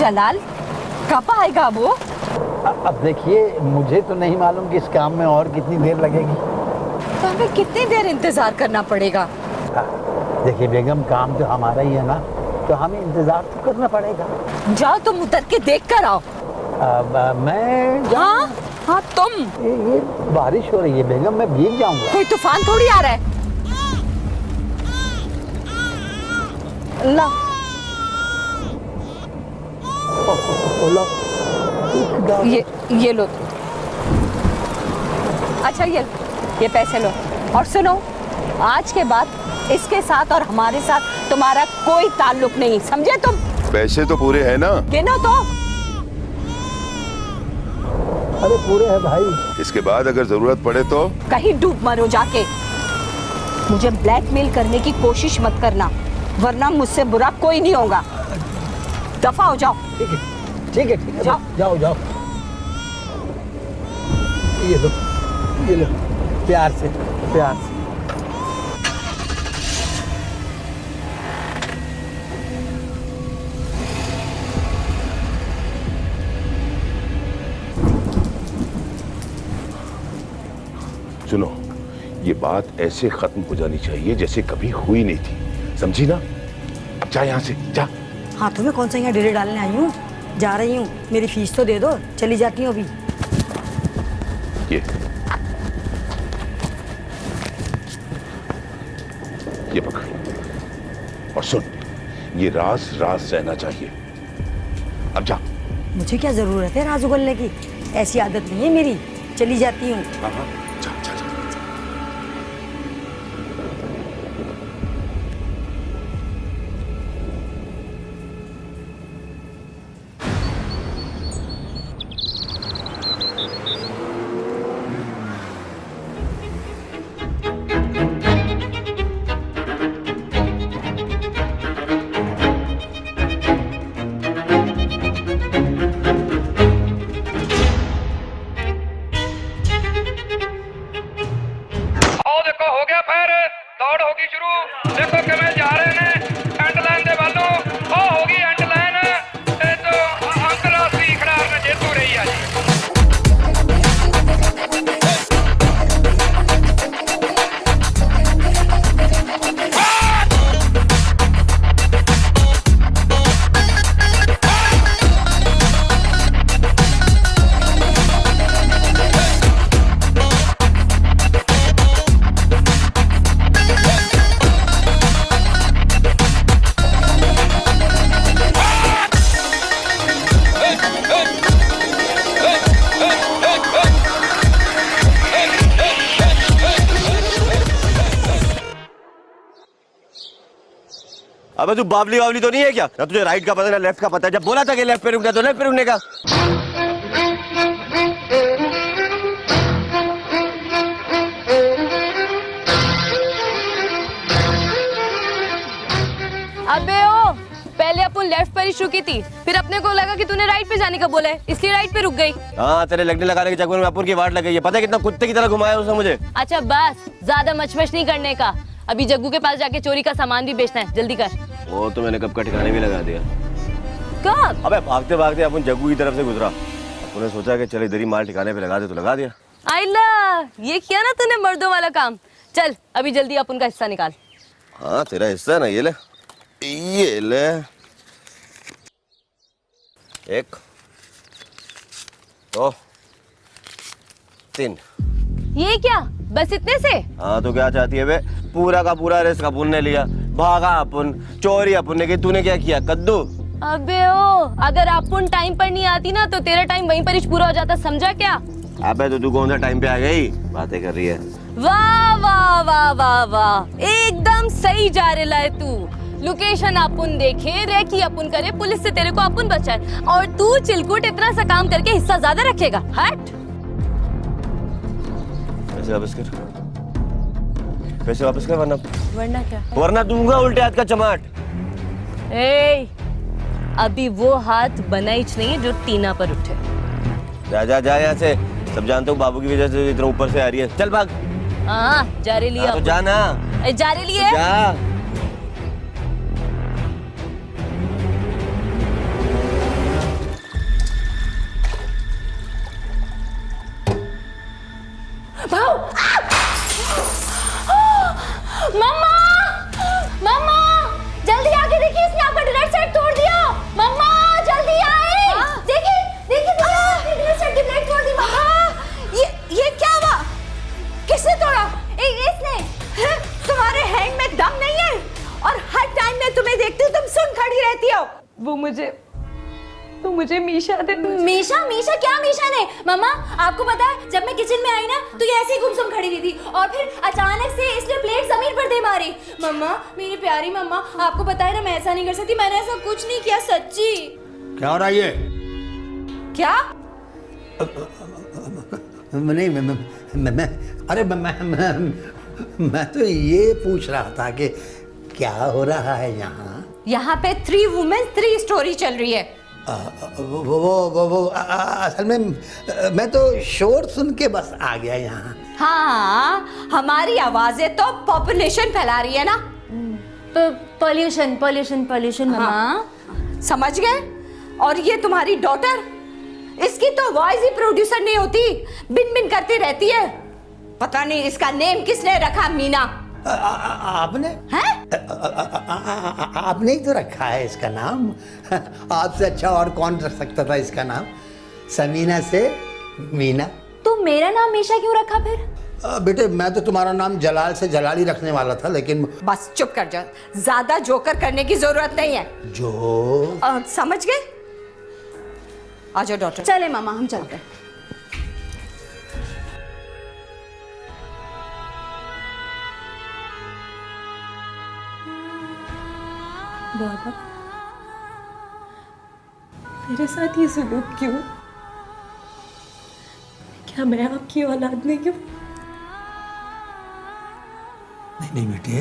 जलाल कब आएगा वो? अब देखिए, मुझे तो नहीं मालूम कि इस काम में और कितनी देर लगेगी। तो हमें कितनी देर इंतजार करना पड़ेगा? देखिए बेगम, काम तो हमारा ही है ना, तो हमें इंतजार तो करना पड़ेगा। जाओ तुम उतर के देख कर आओ। मैं हाँ हाँ तुम। ये बारिश हो रही है बेगम, मैं भीग जाऊंगा। कोई तूफान थोड़ी आ रहा है। ला ये लो। अच्छा ये पैसे लो। और सुनो, आज के बाद इसके साथ और हमारे साथ तुम्हारा कोई ताल्लुक नहीं, समझे तुम? पैसे तो पूरे हैं ना? गिनो तो। अरे पूरे है भाई। इसके बाद अगर जरूरत पड़े तो? कहीं डूब मरो जाके। मुझे ब्लैकमेल करने की कोशिश मत करना, वरना मुझसे बुरा कोई नहीं होगा। दफा हो जाओ। ठीक है जाओ जाओ जाओ। ये लो प्यार से। सुनो, ये बात ऐसे खत्म हो जानी चाहिए जैसे कभी हुई नहीं थी, समझी ना? अब जा यहाँ से, जा। हाथों में कौन सा यहाँ डेरे डालने आई हूँ? जा रही हूँ, मेरी फीस तो दे दो, चली जाती हूँ अभी। ये पकड़। और सुन, ये राज रहना चाहिए। अब जा। मुझे क्या जरूरत है राज उगलने की? ऐसी आदत नहीं है मेरी, चली जाती हूँ। हाँ जा। अबे तू बावली वावली तो नहीं है क्या? ना तुझे राइट का पता ना लेफ्ट का पता। जब बोला था कि लेफ्ट पे रुकना तो लेफ्ट पे रुकने का। अबे ओ, पहले अपन लेफ्ट पर ही रुकी थी, फिर अपने को लगा कि तूने राइट पे जाने का बोला है, इसलिए राइट पे रुक गई। हाँ, तेरे लगने लगाने के चक्कर में अपन की वाट लग गई है। पता है कितना कुत्ते की तरह घुमाया उसने मुझे। अच्छा बस, ज्यादा मचमच नहीं करने का। अभी जग्गू के पास जाके चोरी का सामान भी बेचना है, जल्दी कर। वो तो मैंने कब का ठिकाने भी लगा दिया। कब? अबे भागते भागते अपन जग्गू की तरफ से गुजरा, अपने सोचा कि चल इधर ही माल ठिकाने पे लगा दे, तो लगा दिया। आइला, ये किया ना तूने मर्दों वाला काम। चल अभी जल्दी अपन का हिस्सा निकाल। हाँ तेरा हिस्सा ना, ये ले 1 2 3। ये क्या, बस इतने से? हाँ तो क्या चाहती है बे? पूरा का पूरा रिस्क अपन ने लिया, भागा अपन, चोरी अपन ने की, तूने क्या किया कद्दू? अबे ओ, अगर अपन टाइम पर नहीं आती ना तो तेरा टाइम वहीं पर ही पूरा हो जाता, समझा क्या? अबे तो तू कौन सा टाइम पे आ गई, बातें कर रही है। वाह वाह वाह वाह वाह, एकदम सही जा रहा है तू। लोकेशन अपन देखे, रेकी अपन करे, पुलिस से तेरे को अपन बचाए, और तू चिलकुट इतना सा काम करके हिस्सा ज्यादा रखेगा। हट। पैसे वापस कर, पैसे वापस कर, वरना क्या? वरना दूंगा उल्टे हाथ का चमाट। ए, अभी वो हाथ बना ही नहीं है जो टीना पर उठे। जा जा जा यहाँ से, सब जानते हो बाबू की वजह से इतना ऊपर से आ रही है। चल भाग। हाँ जा रही लिया तो जाना, जा रही लिए। जा। भाऊ मम्मा मम्मा जल्दी आके देखिए, इसने आपका डिनर सेट तोड़ दिया। मम्मा जल्दी आए। देखिए देखिए डिनर सेट तोड़ दी मम्मा। ये क्या हुआ? किसने तोड़ा? इसने। तुम्हारे हैंड में दम नहीं है? और हर टाइम मैं तुम्हें देखती हूँ तुम सुन खड़ी रहती हो। वो मुझे मीशा ने। मीशा क्या मीशा ने? मम्मा आपको पता है जब मैं किचन में आई ना तो ये ऐसे ही गुमसुम खड़ी हुई थी और फिर अचानक से इसने प्लेट जमीन पर दे मारी। मम्मा मेरी प्यारी मम्मा, आपको पता है ना मैं ऐसा नहीं कर सकती, मैंने ऐसा कुछ नहीं किया सच्ची। क्या हो रहा है ये? क्या? नहीं मैं तो ये पूछ रहा था कि क्या हो रहा है यहाँ? यहाँ पे 3 वुमेन 3 स्टोरी चल रही है। वो असल में मैं तो शोर सुन के बस आ गया यहाँ। हाँ, हमारी आवाजें तो पॉपुलेशन फैला रही है ना। पॉल्यूशन मम्मा। समझ गए? और ये तुम्हारी डॉटर, इसकी तो वॉइस ही प्रोड्यूसर नहीं होती, बिन बिन करती रहती है। पता नहीं इसका नेम किसने रखा। मीना। आपने? हैं? आपने ही तो रखा है इसका नाम। आपसे अच्छा और कौन रख सकता था इसका नाम? समीना से मीना। तो मेरा नाम मीशा क्यों रखा फिर? बेटे मैं तो तुम्हारा नाम जलाल से जलाली रखने वाला था, लेकिन बस चुप कर जाओ, ज्यादा जोकर करने की जरूरत नहीं है। जो समझ गए? आ जाओ डॉक्टर। चले मामा हम चलते हैं। बाबा मेरे साथ ये सुलूक क्यों? क्या मैं आपकी औलाद नहीं हूँ? नहीं बेटे,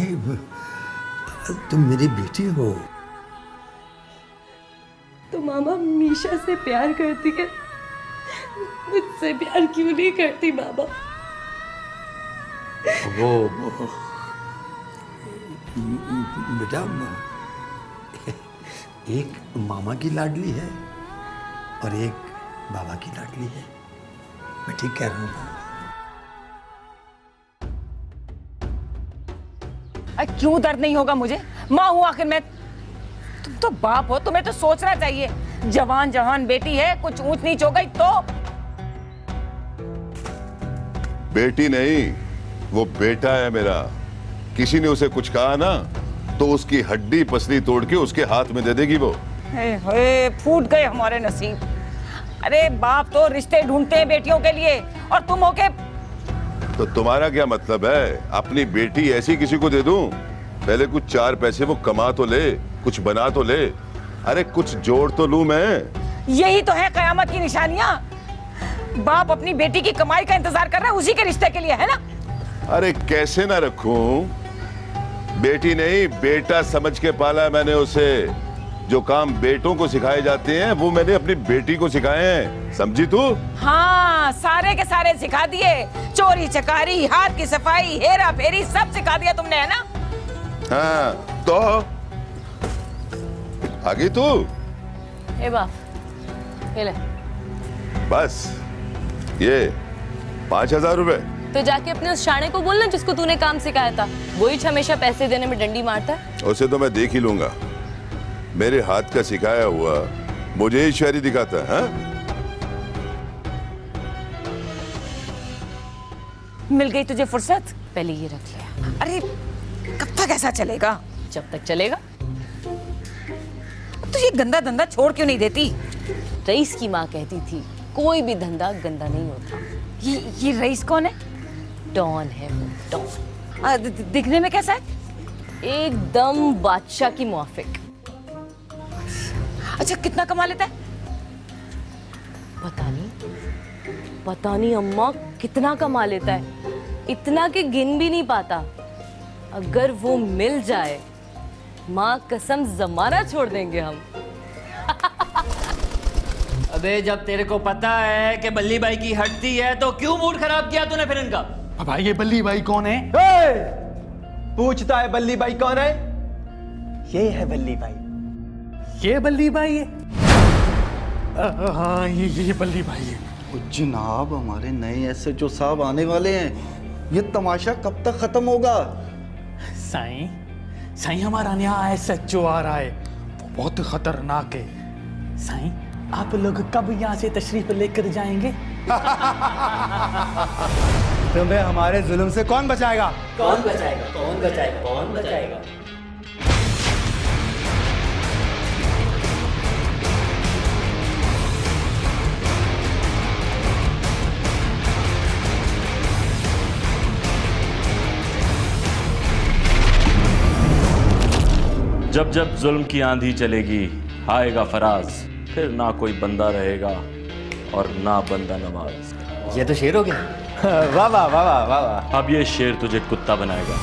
तुम मेरी बेटी हो। तो मामा मीशा से प्यार करती है, मुझसे प्यार क्यों नहीं करती बाबा? वो बेटा एक मामा की लाडली है और एक बाबा की लाडली है। मैं ठीक कह रहा हूँ ना? क्यों दर्द नहीं होगा मुझे? माँ हूँ आखिर मैं। तुम तो बाप हो, तुम्हें तो सोचना चाहिए। जवान जवान बेटी है, कुछ ऊंच नीच हो गई तो। बेटी नहीं, वो बेटा है मेरा। किसी ने उसे कुछ कहा ना तो उसकी हड्डी पसली तोड़ के उसके हाथ में दे देगी वो। हे, फूट गए हमारे नसीब। अरे बाप तो रिश्ते ढूंढते हैं बेटियों के लिए, और तुम हो के। तो तुम्हारा क्या मतलब है? अपनी बेटी ऐसी किसी को दे दूं? पहले कुछ 4 पैसे वो कमा तो ले, कुछ बना तो ले। अरे कुछ जोड़ तो लूं मैं। यही तो है कयामत की निशानियां। बाप अपनी बेटी की कमाई का इंतजार कर रहा है उसी के रिश्ते के लिए, है ना? अरे कैसे ना रखूं? बेटी नहीं बेटा समझ के पाला है मैंने उसे। जो काम बेटों को सिखाए जाते हैं वो मैंने अपनी बेटी को सिखाए हैं, समझी तू? हाँ, सारे के सारे सिखा दिए। चोरी चकारी, हाथ की सफाई, हेरा फेरी सब सिखा दिया तुमने, है ना? हाँ तो आ गई तू? ए बाप, ये ले। बस ये 5,000 रुपए। तो जाके अपने उस शाणे को बोलना जिसको तूने काम सिखाया था, वही हमेशा पैसे देने में डंडी मारता है। उसे तो मैं देख ही लूंगा। मेरे हाथ का सिखाया हुआ मुझे ही शायरी दिखाता है। हाँ? मिल गई तुझे फुर्सत? पहले ये रख लिया। अरे कब तक ऐसा चलेगा? जब तक चलेगा। तो ये गंदा धंधा छोड़ क्यों नहीं देती? रईस की माँ कहती थी कोई भी धंधा गंदा नहीं होता। ये रईस कौन है? डॉन है वो, डॉन। दिखने में कैसा है? एकदम बादशाह की मुआफिक। अच्छा, कितना कमा लेता है? पता नहीं अम्मा कितना कमा लेता है। इतना कि गिन भी नहीं पाता। अगर वो मिल जाए, माँ कसम जमाना छोड़ देंगे हम। अबे जब तेरे को पता है कि बल्ली बाई की हटती है तो क्यों मूड खराब किया तूने फिर इनका? भाई ये बल्ली बाई कौन है? पूछता है बल्ली बाई कौन है? ये है बल्ली बाई। ये बल्ली बाई है? हाँ ये बल्ली बाई है। जनाब, हमारे नए एसएचओ साहब आने वाले हैं। ये तमाशा कब तक खत्म होगा? साईं, साईं हमारा नया एसएचओ आ रहा है, वो बहुत खतरनाक है। साईं, आप लोग कब यहाँ से तशरीफ लेकर जाएंगे? तुम्हें हमारे जुल्म से कौन बचाएगा? कौन बचाएगा? कौन बचाएगा? कौन बचाएगा? जब जब जुल्म की आंधी चलेगी, आएगा फराज, फिर ना कोई बंदा रहेगा और ना बंदा नवाज। ये तो शेर हो गया। वाह वाह वाह वाह वाह वाह। अब ये शेर तुझे कुत्ता बनाएगा।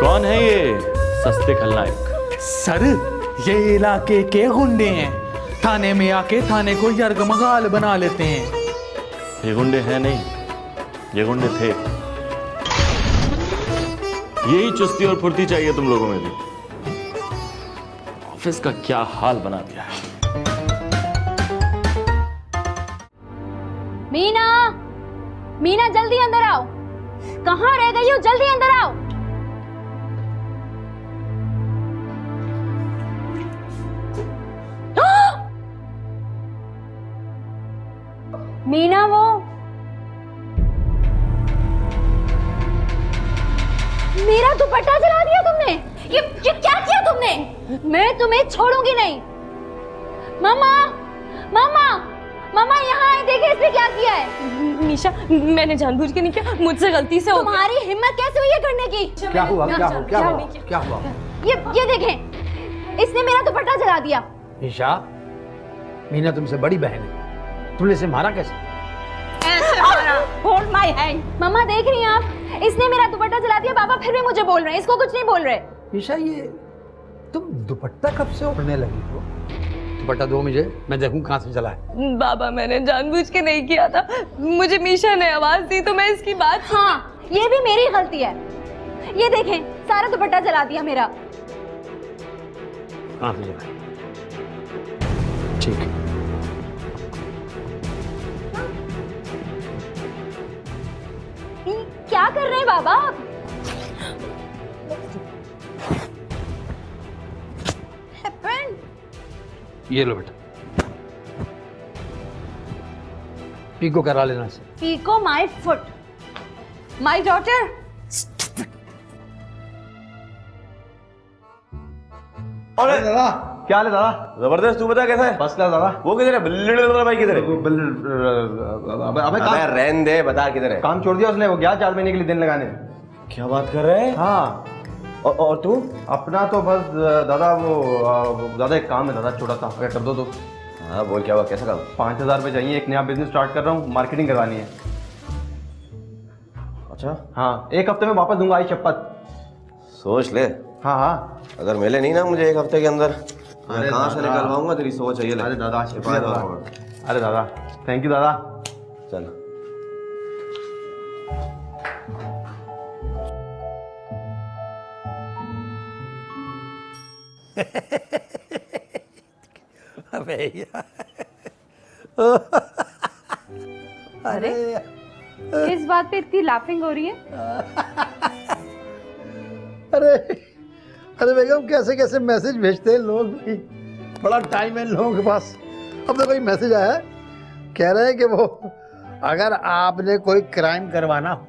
कौन है ये सस्ते खलनायक? सर, ये इलाके के गुंडे हैं। थाने में आके थाने को यरगमगाल बना लेते हैं। ये गुंडे हैं नहीं, ये गुंडे थे। यही चुस्ती और फुर्ती चाहिए तुम लोगों में भी। ऑफिस का क्या हाल बना दिया है। मीना, मीना जल्दी अंदर आओ। कहाँ रह गई हो? जल्दी अंदर आओ। मीना, वो मेरा दुपट्टा जला दिया तुमने। ये क्या किया तुमने? मैं तुम्हें छोड़ूंगी नहीं। मामा, मामा, मामा यहाँ आए, देखे इसने क्या किया है। निशा, मैंने जानबूझ के नहीं किया, मुझसे गलती से हो गया। तुम्हारी हिम्मत कैसे हुई है करने की? क्या हुआ? क्या हुआ? क्या हुआ? क्या हुआ? ये देखें, इसने मेरा दुपट्टा जला दिया। निशा, मीना तुमसे बड़ी बहन है, तुमने इसे मारा कैसे? Hold my hand. मम्मा देख रही हैं आप, इसने मेरा दुपट्टा जला दिया। पापा फिर भी मुझे बोल रहे हैं, इसको कुछ नहीं बोल रहे। निशा, ये तुम दुपट्टा कब से ओढ़ने लगी हो? दुपट्टा दो मुझे, मैं देखूं कहाँ से जला है। बाबा, मैंने जानबूझ के नहीं किया था। मुझे मीशा ने आवाज दी तो मैं इसकी बात। हाँ, ये भी मेरी गलती है। ये देखें, सारा दुपट्टा जला दिया मेरा। कहाँ से जला? ठीक है। क्या कर रहे हैं बाबा? ये लो बेटा, पीको करा लेना से। पीको माय फुट। My daughter. अरे दादा, क्या हाल है दादा? जबरदस्त। तू बता कैसा है? फर्स्ट क्लास दादा। वो किधर है? बिल्ली भाई किधर है? अबे अबे रहने दे, बता किधर है? काम छोड़ दिया उसने, वो गया 4 महीने के लिए दिन लगाने। क्या बात कर रहे हैं? हाँ। और तू? अपना तो बस दादा, वो दादा एक काम है दादा, छोटा सा, अगर कर दो तो। हाँ बोल, क्या हुआ? कैसा काम? 5000 रुपये चाहिए, एक नया बिजनेस स्टार्ट कर रहा हूँ, मार्केटिंग करवानी है। अच्छा। हाँ, 1 हफ्ते में वापस दूंगा, आई शपथ। सोच ले। हाँ हाँ। अगर मिले नहीं ना मुझे 1 हफ्ते के अंदर, अरे कहाँ से दादा। निकलवाऊंगा तेरी सोच है ये ले। अरे दादा, शुक्रिया दादा। अरे दादा, थैंक यू दादा। चल। अबे यार। अरे किस बात पे इतनी लाफिंग हो रही है? अरे अरे बेगम, कैसे कैसे मैसेज भेजते हैं लोग भाई, बड़ा टाइम है इन लोगों के पास। अब तो कोई मैसेज आया है, कह रहे हैं कि वो अगर आपने कोई क्राइम करवाना हो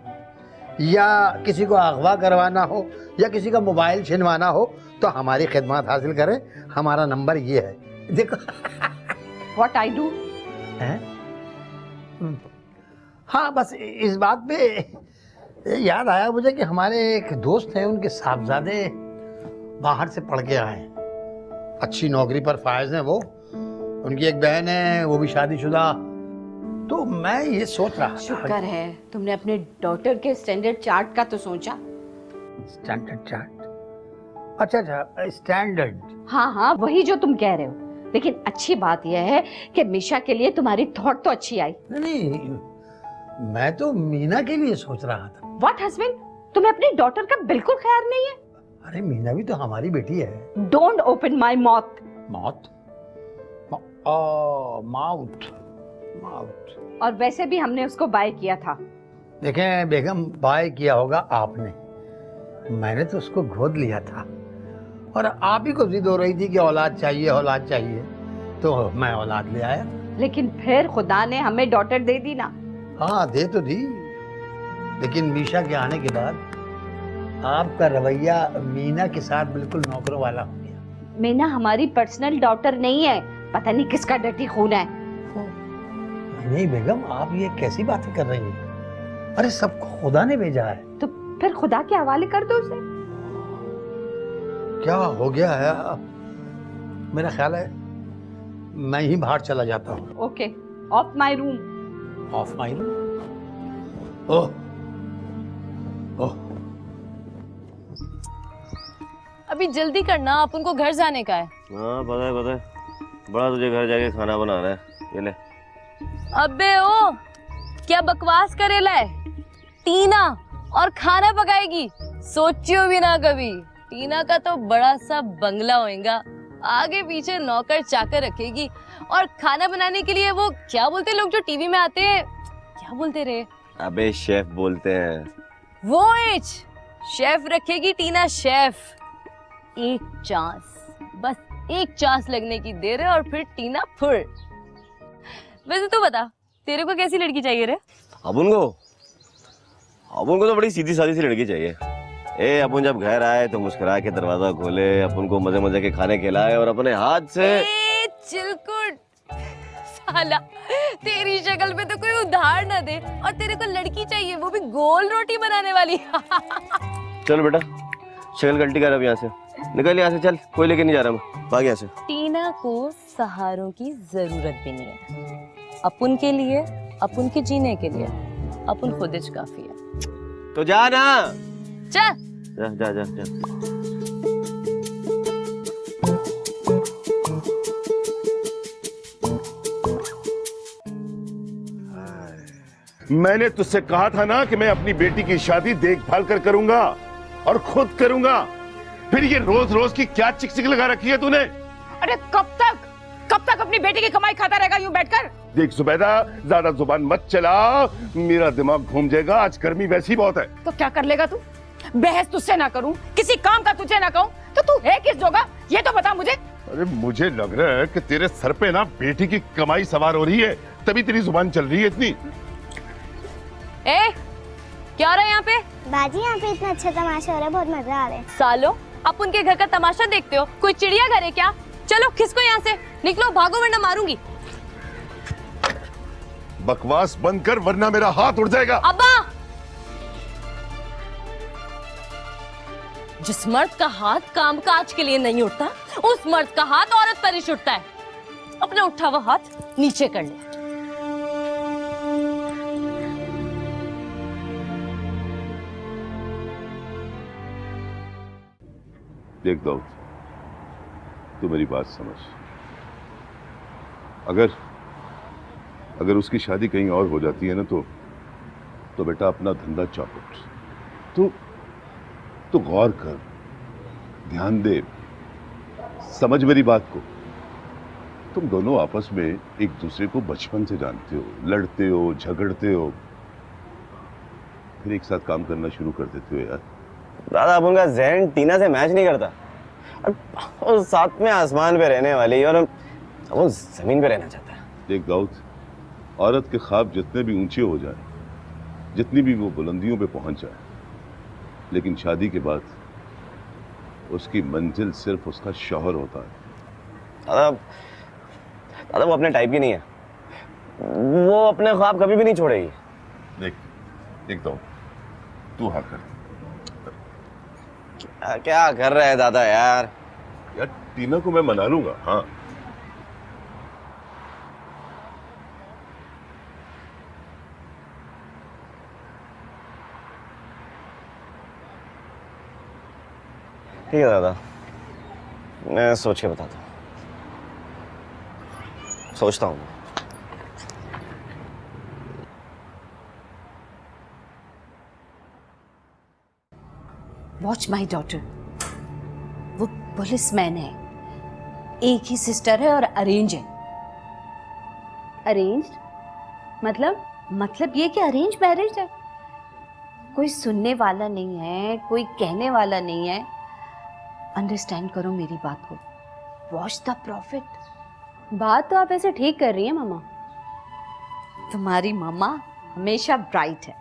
या किसी को अगवा करवाना हो या किसी का मोबाइल छिनवाना हो तो हमारी खिदमत हासिल करें, हमारा नंबर ये है, देखो। What I do? हाँ, बस इस बात पे याद आया मुझे कि हमारे एक दोस्त हैं, उनके साहबजादे बाहर से पढ़ के आए हैं, अच्छी नौकरी पर फायज हैं वो। उनकी एक बहन है, वो भी शादीशुदा। तो मैं ये सोच रहा था, शुक्र है तुमने अपने डॉटर के स्टैंडर्ड चार्ट का तो सोचा। Standard chart? अच्छा अच्छा, स्टैंडर्ड। हाँ हाँ, वही जो तुम कह रहे हो। लेकिन अच्छी बात यह है कि मीशा के लिए तुम्हारी थॉट तो अच्छी आई। नहीं, मैं तो मीना के लिए सोच रहा था। व्हाट हस्बैंड, तुम्हें अपनी डॉटर का बिल्कुल ख्याल नहीं है? अरे मीना भी तो हमारी बेटी है। Don't open my mouth. Mouth? Mouth mouth. और वैसे भी हमने उसको बाय किया था। देखें बेगम, बाय किया होगा आपने, मैंने तो उसको गोद लिया था और आप ही को जिद हो रही थी कि औलाद चाहिए औलाद चाहिए, तो मैं औलाद ले आया। लेकिन फिर खुदा ने हमें डॉटर दे दी ना। हाँ दे तो दी, लेकिन मीशा के आने के बाद आपका रवैया मीना के साथ बिल्कुल नौकरों वाला हो गया। मीना हमारी पर्सनल डॉटर नहीं है, पता नहीं किसका डटी खून है। नहीं बेगम, आप ये कैसी बातें कर रही हैं? अरे सबको खुदा ने भेजा है। तो फिर खुदा के हवाले कर दो उसे। क्या हो गया है? मेरा ख्याल है मैं ही बाहर चला जाता हूँ। Okay, of my room. Of my room? Oh oh, अभी जल्दी करना, अपन को घर जाने का है। हाँ पता है पता है, बड़ा तुझे घर जाके खाना बना रहा है, ये ले। अबे ओ, क्या बकवास करेला है? टीना और खाना पकाएगी, सोचियो भी ना कभी। टीना का तो बड़ा सा बंगला होएगा, आगे पीछे नौकर चाकर रखेगी, और खाना बनाने के लिए वो क्या बोलते लोग जो टीवी में आते हैं, क्या बोलते रहे? अबे शेफ बोलते हैं। वो शेफ रखेगी टीना, शेफ। एक चांस, बस एक चांस लगने की देर है और फिर टीना फुर। वैसे तू बता, तेरे को कैसी लड़की चाहिए रे? अपन को तो बड़ी सीधी सादी सी लड़की चाहिए। अपन जब घर आए तो मुस्कुरा के दरवाजा खोले, अपन को मजे मजे के खाने खिलाए और अपने हाथ से। चिलकुट साला, तेरी शक्ल पे तो कोई उधार ना दे, और तेरे को लड़की चाहिए वो भी गोल रोटी बनाने वाली। चल बेटा, शक्ल गलती कर अब यहाँ से, निकल यहाँ से, चल, कोई लेके नहीं जा रहा मैं, भाग यहाँ से। टीना को सहारों की जरूरत भी नहीं है, अपन के लिए, अपन के जीने के लिए अपन खुद ही काफी है। तो जा ना, चल जा जा जा, जा। मैंने तुझसे कहा था ना कि मैं अपनी बेटी की शादी देखभाल कर करूंगा और खुद करूंगा। फिर ये रोज रोज की क्या चिक लगा रखी है तूने? अरे कब तक अपनी बेटी की कमाई खाता रहेगा यूं बैठकर? देख जुबैदा, ज्यादा जुबान मत चला, मेरा दिमाग घूम जाएगा। आज गर्मी वैसी बहुत है। तो क्या कर लेगा तू? बहस तुझसे ना करूं, किसी काम का तुझे ना कहूं, तो तू है किस जोगा? ये तो बता मुझे। अरे मुझे लग रहा है कि तेरे सर पे ना बेटी की कमाई सवार हो रही है, तभी तेरी जुबान चल रही है इतनी। क्या हो रहा है यहाँ पे? बाजी, यहाँ पे इतना अच्छा तमाशा हो रहा है, बहुत मजा आ रहा है। सालो, आप उनके घर का तमाशा देखते हो? कोई चिड़िया घर है क्या? चलो खिसको यहाँ से, निकलो, भागो वरना मारूंगी। बकवास बंद कर वरना मेरा हाथ उड़ जाएगा। अब्बा, जिस मर्द का हाथ काम काज के लिए नहीं उठता, उस मर्द का हाथ औरत पर ही उठता है। अपना उठा हुआ हाथ नीचे कर ले। देख दाऊद, तू मेरी बात समझ। अगर उसकी शादी कहीं और हो जाती है ना तो बेटा अपना धंधा चौपट। तू गौर कर, ध्यान दे, समझ मेरी बात को। तुम दोनों आपस में एक दूसरे को बचपन से जानते हो, लड़ते हो, झगड़ते हो, फिर एक साथ काम करना शुरू कर देते हो यार। दादा, अपन का ज़हन टीना से मैच नहीं करता। और साथ में आसमान पे रहने वाली, और वो जमीन पे रहना चाहता है। देख दाऊद, औरत के ख्वाब जितने भी ऊंचे हो जाए, जितनी भी वो बुलंदियों पे पहुंच जाए, लेकिन शादी के बाद उसकी मंजिल सिर्फ उसका शौहर होता है। दादा वो अपने टाइप की नहीं है, वो अपने ख्वाब कभी भी नहीं छोड़ेगी। देख दाऊद, तू हाँ कर। क्या कर रहा है दादा यार? यार टीना को मैं मना लूंगा। हाँ ठीक है दादा, मैं सोच के बताता हूँ। सोचता हूँ। वॉच माई डॉटर, वो पुलिसमैन है, एक ही सिस्टर है और अरेंज है। अरेंज मतलब ये कि अरेंज मैरिज है? कोई सुनने वाला नहीं है, कोई कहने वाला नहीं है। अंडरस्टैंड करो मेरी बात को। Watch the profit. बात तो आप ऐसे ठीक कर रही हैं मामा। तुम्हारी मम्मा हमेशा ब्राइट है।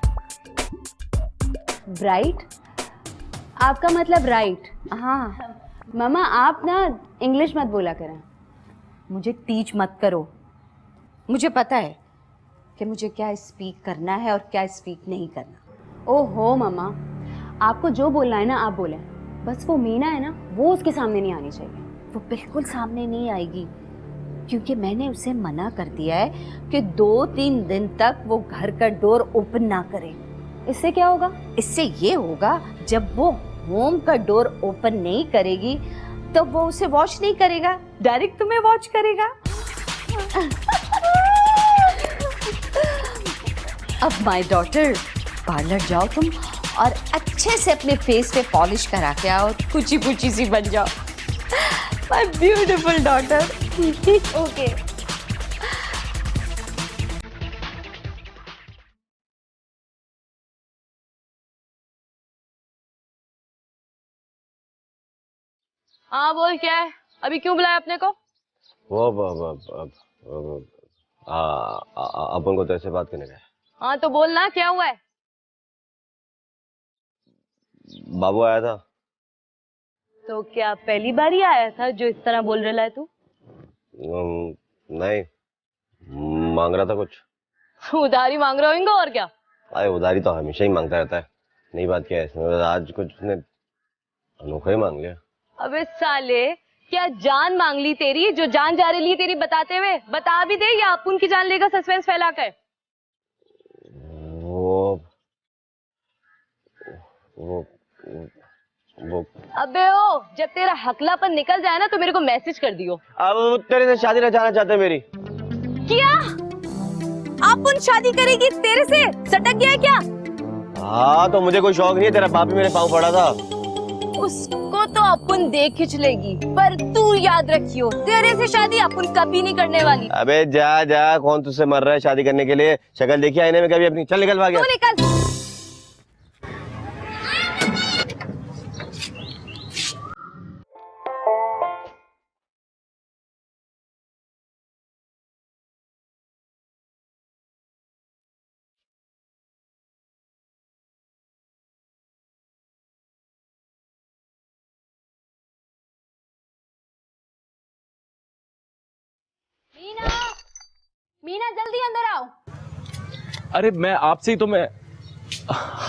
ब्राइट? आपका मतलब राइट? हाँ, मामा आप ना इंग्लिश मत बोला करें। मुझे टीच मत करो। मुझे पता है कि मुझे क्या स्पीक करना है और क्या स्पीक नहीं करना। ओहो मामा, आपको जो बोलना है ना आप बोलें, बस वो मीना है ना, वो उसके सामने नहीं आनी चाहिए। वो बिल्कुल सामने नहीं आएगी, क्योंकि मैंने उसे मना कर दिया है कि 2-3 दिन तक वो घर का डोर ओपन ना करे। इससे क्या होगा? इससे ये होगा, जब वो होम का डोर ओपन नहीं करेगी तो वो उसे वॉच नहीं करेगा, डायरेक्ट तुम्हें वॉच करेगा। अब माय डॉटर, पार्लर जाओ तुम और अच्छे से अपने फेस पे पॉलिश करा के आओ, कुची कुची सी बन जाओ। My beautiful daughter. ओके। हाँ बोल, क्या है? अभी क्यों बुलाया अपने को? वो अपन को तेरे से बात करने का है। हाँ तो बोलना, क्या हुआ है? बाबू आया था। तो क्या पहली बार ही आया था जो इस तरह बोल रहा है तू? नहीं, मांग रहा था कुछ। उधारी मांग रहा होगा और क्या? अरे उधारी तो हमेशा ही मांगता रहता है, नई बात क्या है इसमें? आज कुछ उसने अनोखा ही मांग लिया। अबे साले, क्या जान मांग ली तेरी? जो जान जा रही तेरी बताते हुए, बता भी दे या अपन की जान लेगा सस्पेंस फैलाकर? वो अबे ओ, जब तेरा हकलापन निकल जाए ना तो मेरे को मैसेज कर दियो। अब वो तेरे से शादी रचाना चाहते हैं मेरी। क्या? अपन शादी करेगी तेरे से? सटक गया है क्या? हाँ तो मुझे कोई शौक नहीं है, तेरा बाप ही मेरे पाँव पड़ा था। उसको तो अपन देख खिंच लेगी, पर तू याद रखियो, तेरे से शादी अपन कभी नहीं करने वाली। अबे जा जा, कौन तुझसे मर रहा है शादी करने के लिए? शक्ल देखी आईने में कभी अपनी? चल निकल भाग। तू निकल। मीना, मीना जल्दी अंदर आओ। अरे मैं आपसे ही तो मैं।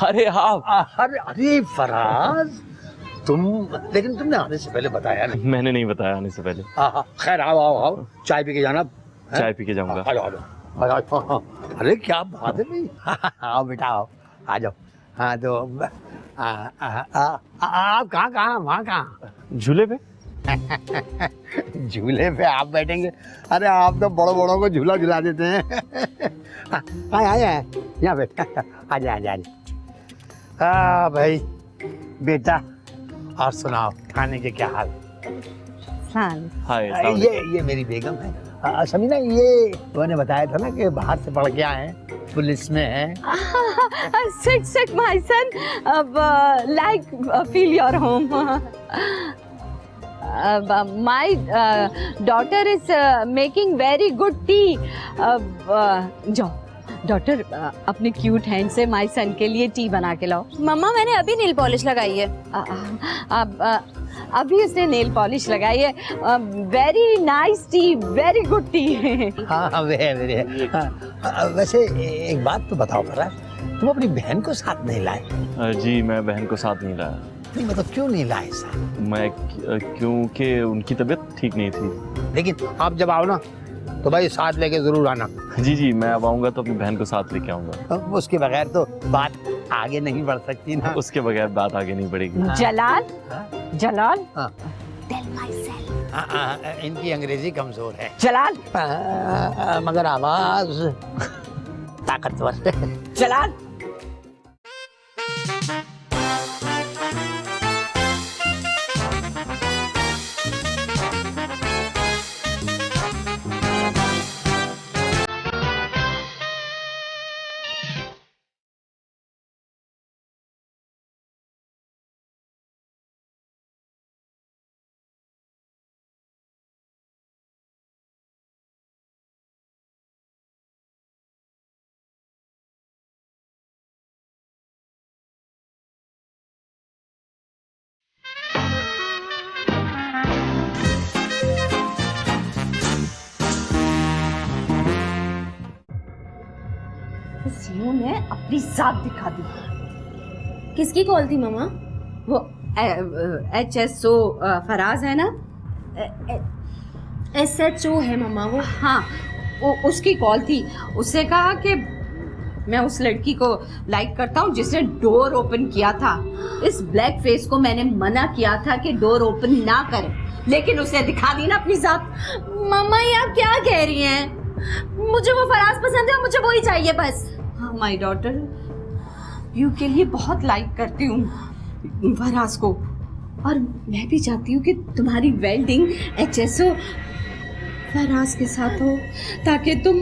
अरे आप। अरे अरे फराज, तुम, लेकिन तुमने आने से पहले बताया नहीं। मैंने नहीं बताया आने से पहले। खैर आओ आओ आओ, चाय पी के जाना। चाय पी के जाऊंगा। आ जाओ आ जाओ। अरे क्या बात है भाई। आओ बेटा आओ, आ जाओ। हाँ तो आप कहाँ वहाँ कहाँ? झूले पे। झूले पे आप बैठेंगे? अरे आप तो बड़ों बड़ों को झूला झुला देते हैं। आए यहाँ पे, आजा आजा आजा। हाँ भाई बेटा, और सुनाओ खाने के क्या हाल? हाय। ये मेरी बेगम है समीना। ये मैंने बताया था ना कि बाहर से पढ़ के आए हैं, पुलिस में है। Sit my son, like feel your home. My daughter is making very good tea. जाओ डॉटर, अपने क्यूट हैंड से माय सन के लिए टी बना के लाओ। मम्मा मैंने अभी नेल पॉलिश लगाई है। अभी उसने नेल पॉलिश लगाई है। Very nice T, very good T. हाँ वैसे एक बात तो बताओ फराज, तुम अपनी बहन को साथ नहीं लाए? जी मैं बहन को साथ नहीं लाया। नहीं मतलब क्यों नहीं लाए साथ? मैं क्योंकि उनकी तबीयत ठीक नहीं थी। लेकिन आप जब आओ ना तो भाई साथ लेके जरूर आना। जी मैं अब आऊंगा तो अपनी बहन को साथ लेके आऊंगा। उसके बगैर तो बात आगे नहीं बढ़ सकती ना। उसके बगैर बात आगे नहीं बढ़ेगी। जलाल, हाँ? जलाल, हाँ। टेल माय सेल्फ इनकी अंग्रेजी कमजोर है। जलाल, मगर आवाज ताकतवर। जलाल, सीयू ने अपनी जात दिखा दी। किसकी कॉल थी मामा? वो HSO फराज है ना, SHO है मामा वो। हाँ, वो उसकी कॉल थी। उससे कहा कि मैं उस लड़की को लाइक करता हूँ जिसने डोर ओपन किया था। इस ब्लैक फेस को मैंने मना किया था कि डोर ओपन ना करे, लेकिन उसने दिखा दी ना अपनी जात। मामा ये आप क्या कह रही हैं? मुझे वो फराज पसंद है और मुझे वो ही चाहिए बस। हाँ माय डॉटर, यू के लिए बहुत लाइक करती हूँ फराज को, और मैं भी चाहती हूँ कि तुम्हारी वेडिंग HSO फराज के साथ हो, ताकि तुम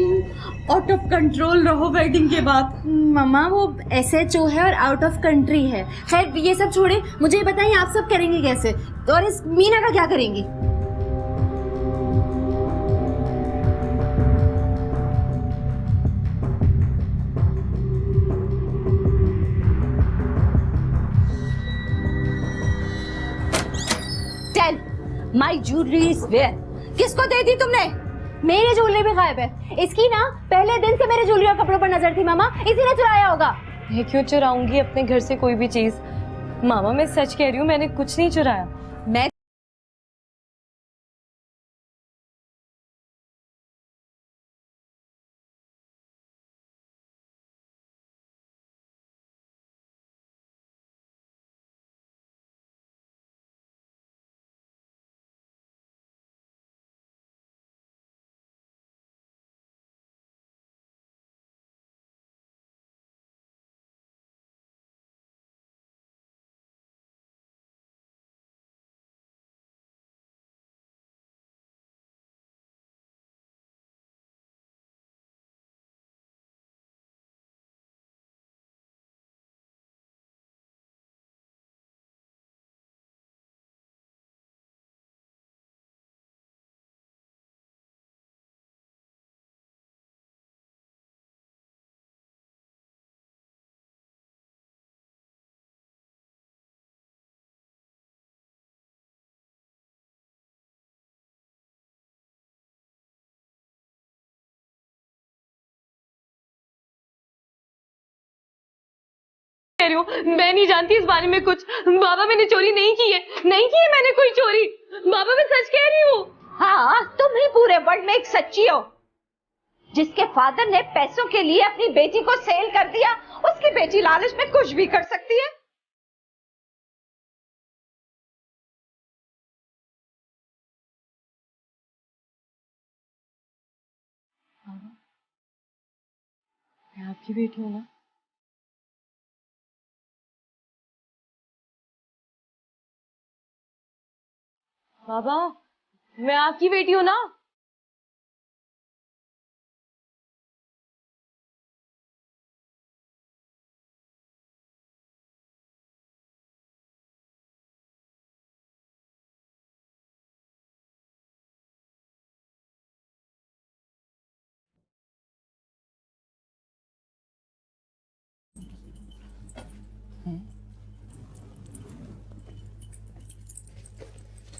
आउट ऑफ कंट्रोल रहो वेडिंग के बाद। मामा वो SHO है और आउट ऑफ कंट्री है। खैर ये सब छोड़े, मुझे ये बताइए आप सब करेंगे कैसे, और इस मीना का क्या करेंगी? Tell my jewellery is where. किसको दे दी तुमने? मेरी ज्वेलरी भी गायब है। इसकी ना पहले दिन से मेरे ज्वेलरी और कपड़ों पर नजर थी मामा, इसी ने चुराया होगा। मैं क्यों चुराऊंगी अपने घर से कोई भी चीज? मामा मैं सच कह रही हूँ, मैंने कुछ नहीं चुराया। मैं मैं नहीं जानती इस बारे में कुछ। बाबा मैंने चोरी नहीं की है, नहीं की है मैंने कोई चोरी। बाबा मैं सच कह रही हूँ। हाँ, तुम ही पूरे वर्ल्ड में एक सच्ची हो। जिसके फादर ने पैसों के लिए अपनी बेटी को सेल कर दिया, उसकी बेटी लालच में कुछ भी कर सकती है। मैं आपकी बेटी हूँ ना? बाबा मैं आपकी बेटी हूँ ना?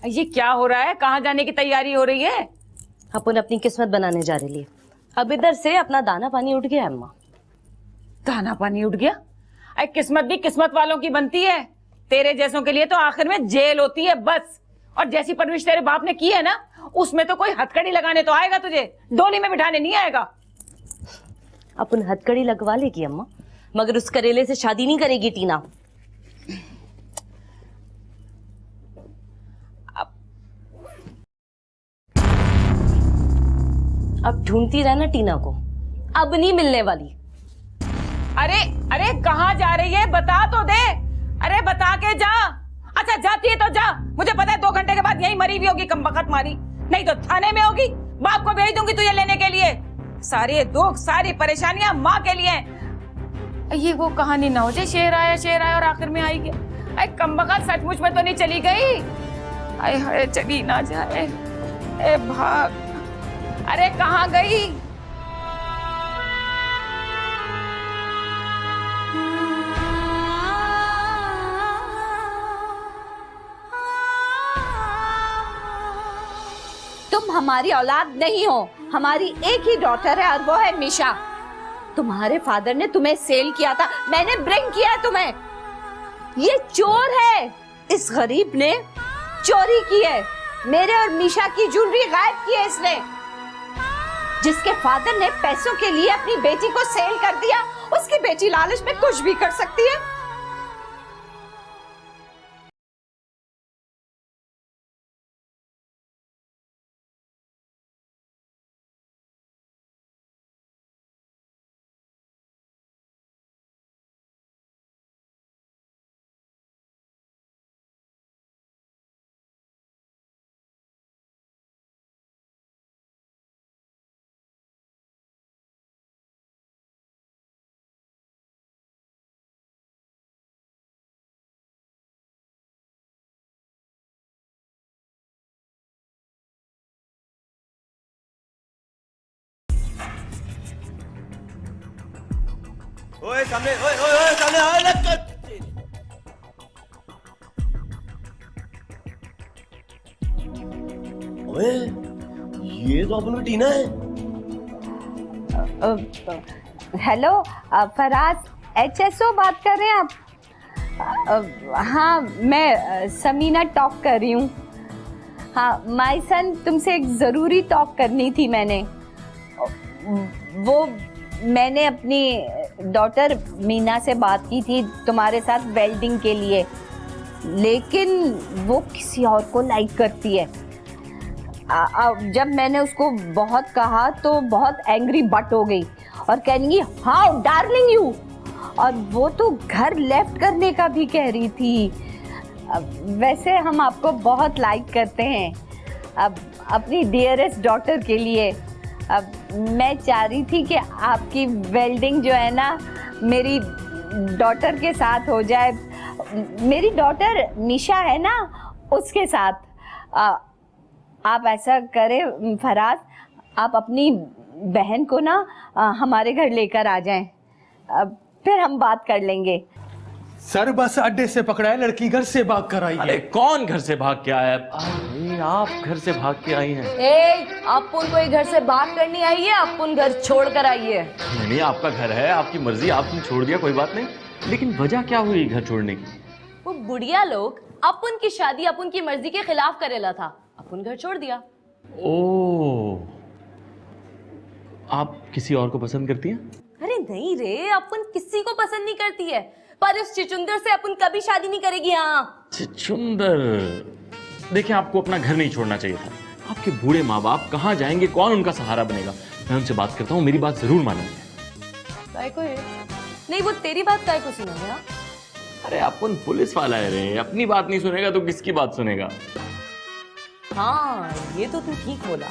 ये क्या हो रहा है? कहाँ जाने की तैयारी हो रही है? अपन अपनी किस्मत बनाने जा रही है। अब इधर से अपना दाना पानी उठ गया अम्मा। दाना पानी उठ गया? अरे किस्मत भी किस्मत वालों की बनती है। तेरे जैसों के लिए तो आखिर में जेल होती है बस। और जैसी परवरिश तेरे बाप ने की है ना, उसमें तो कोई हथकड़ी लगाने तो आएगा तुझे, डोली में बिठाने नहीं आएगा। अपन हथकड़ी लगवा लेगी अम्मा, मगर उस करेले से शादी नहीं करेगी टीना। अब ढूंढती रहना टीना को, अब नहीं मिलने वाली। अरे अरे कहाँ जा रही है, बता तो दे। अरे बता के जा। अच्छा जाती है तो जा, मुझे पता है 2 घंटे के बाद यही मरी भी होगी, कमबख्त मारी, नहीं तो थाने में होगी। बाप को भेज दूंगी तुझे लेने के लिए। सारे दुख सारी परेशानियां माँ के लिए। ये वो कहानी ना हो जाए शेर आया और आखिर में आई गया। अरे कमबख्त सचमुच में तो नहीं चली गई? अरे हाय चली ना जाए। ए भाग, अरे कहाँ गई? तुम हमारी औलाद नहीं हो, हमारी एक ही डॉटर है और वो है मिशा। तुम्हारे फादर ने तुम्हें सेल किया था, मैंने ब्रिंग किया है तुम्हें। ये चोर है, इस गरीब ने चोरी की है, मेरे और मिशा की ज्वेलरी गायब की है इसने। जिसके फादर ने पैसों के लिए अपनी बेटी को सेल कर दिया, उसकी बेटी लालच में कुछ भी कर सकती है। ओए सामने, ओए सामने आ लग। ओए ये तो अपन की टीना है। हेलो फराज, HSO बात कर रहे हैं आप? हाँ मैं समीना टॉक कर रही हूँ। हाँ माय सन, तुमसे एक ज़रूरी टॉक करनी थी मैंने। वो मैंने अपनी डॉटर मीना से बात की थी तुम्हारे साथ वेल्डिंग के लिए, लेकिन वो किसी और को लाइक करती है। जब मैंने उसको बहुत कहा तो बहुत एंग्री बट हो गई और कहने हाउ डार्लिंग यू, और वो तो घर लेफ्ट करने का भी कह रही थी। वैसे हम आपको बहुत लाइक करते हैं, अब अपनी डियरेस्ट डॉटर के लिए। अब मैं चाह रही थी कि आपकी वेल्डिंग जो है ना मेरी डॉटर के साथ हो जाए, मेरी डॉटर निशा है ना उसके साथ। आप ऐसा करें फराज, आप अपनी बहन को ना हमारे घर लेकर आ जाएं, फिर हम बात कर लेंगे। सर बस अड्डे से पकड़ा है, लड़की घर से भाग कर आई है। अरे कौन घर से भाग के आया है? अरे आप घर से भाग के आई हैं। अपुन कोई घर से भाग करनी आई है, अपुन घर छोड़ कर आई है। नहीं आपका घर है, आपकी मर्जी, आपने छोड़ दिया, कोई बात नहीं, लेकिन वजह क्या हुई घर छोड़ने की? वो बुढ़िया लोग अपुन की शादी अपुन की मर्जी के खिलाफ करेला था, अपुन घर छोड़ दिया। ओह, आप किसी और को पसंद करती हैं? अरे नहीं रे, अपुन किसी को पसंद नहीं करती है, पर उस चिचुंदर से अपन कभी शादी नहीं करेगी। हाँ चिचुंदर, देखिए आपको अपना घर नहीं छोड़ना चाहिए था। आपके बूढ़े माँ बाप कहाँ जाएंगे, कौन उनका सहारा बनेगा? मैं उनसे बात करता हूँ, मेरी बात जरूर मानेंगे। काय को है? नहीं वो तेरी बात काय को सुनेगा? अरे अपन पुलिस वाला है रे, अपनी बात नहीं सुनेगा तो किसकी बात सुनेगा? हाँ ये तो तू ठीक बोला।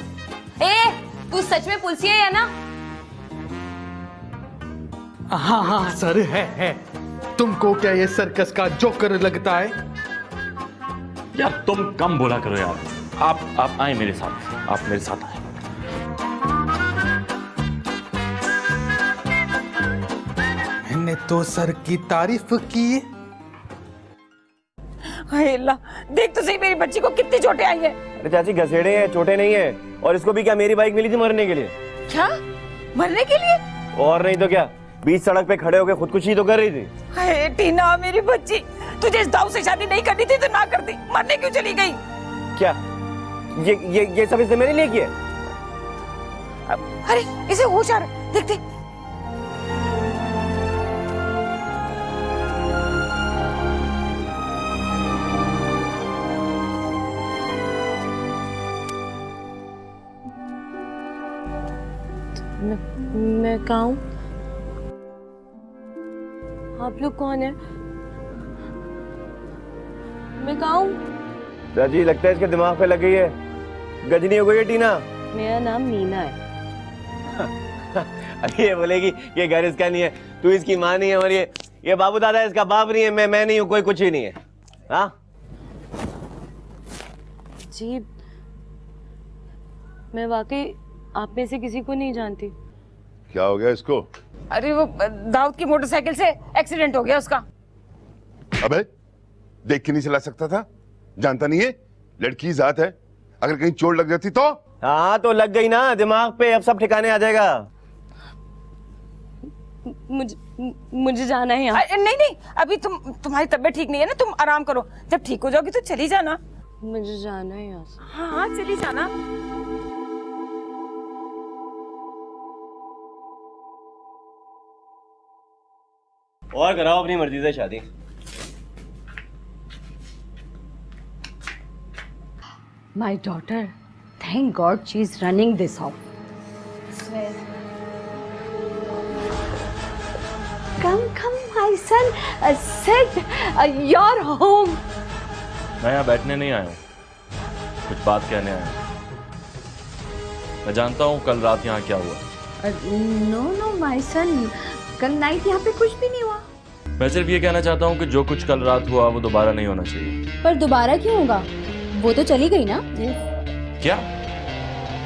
तू सच में पुलिस है ना? हाँ हाँ सर है। तुमको क्या ये सर्कस का जोकर लगता है? यार तुम कम बोला करो यार। आप आए मेरे साथ, आप मेरे साथ आए। मैंने तो सर की तारीफ की। हाय अल्लाह, देख तो सही मेरी बच्ची को कितनी चोटें आई है। अरे चाची घसेड़े हैं, चोटें नहीं है। और इसको भी क्या मेरी बाइक मिली थी मरने के लिए? क्या मरने के लिए? और नहीं तो क्या, बीच सड़क पे खड़े होकर खुदकुशी तो कर रही थी। हाय टीना मेरी बच्ची, तुझे इस दाऊ से शादी नहीं करनी थी तो ना कर दी, मरने क्यों चली गई? क्या ये सब इसने मेरे लिए किया? अरे इसे होश आ रहा, देख देख। मैं कहाँ हूँ? आप लोग कौन है? मैं कहाँ हूँ? चाची लगता है इसके दिमाग पे लग गई है, गजनी हो गई है टीना। मेरा नाम मीना है। अरे ये बोलेगी ये घर इसका नहीं है, तू इसकी माँ नहीं है, और ये बाबू दादा इसका बाप नहीं है, मैं नहीं हूँ, कोई कुछ ही नहीं है। हाँ जी, मैं वाकई आप में से किसी को नहीं जानती। क्या हो गया इसको? अरे वो दाऊद की मोटरसाइकिल से एक्सीडेंट हो गया उसका। अबे देख के नहीं चला सकता था? जानता नहीं है लड़की जात है, अगर कहीं चोट लग जाती तो? हाँ तो लग गई ना दिमाग पे, अब सब ठिकाने आ जाएगा। मुझे जाना है यहाँ। नहीं नहीं, अभी तुम्हारी तबीयत ठीक नहीं है ना, तुम आराम करो, जब ठीक हो जाओगी तो चली जाना। मुझे जाना है यहाँ से। हाँ हाँ चली जाना। और कराओ अपनी मर्जी से शादी। My daughter, thank God she's running this house. Come, my son. Sit. You're home. मैं यहाँ बैठने नहीं आया हूँ, कुछ बात कहने आया हूँ। मैं जानता हूँ कल रात यहाँ क्या हुआ। No, my son. कल नाइट यहाँ पे कुछ भी नहीं हुआ। मैं सिर्फ ये कहना चाहता हूँ कि जो कुछ कल रात हुआ वो दोबारा नहीं होना चाहिए। पर दोबारा क्यों होगा? वो तो चली गई ना। क्या?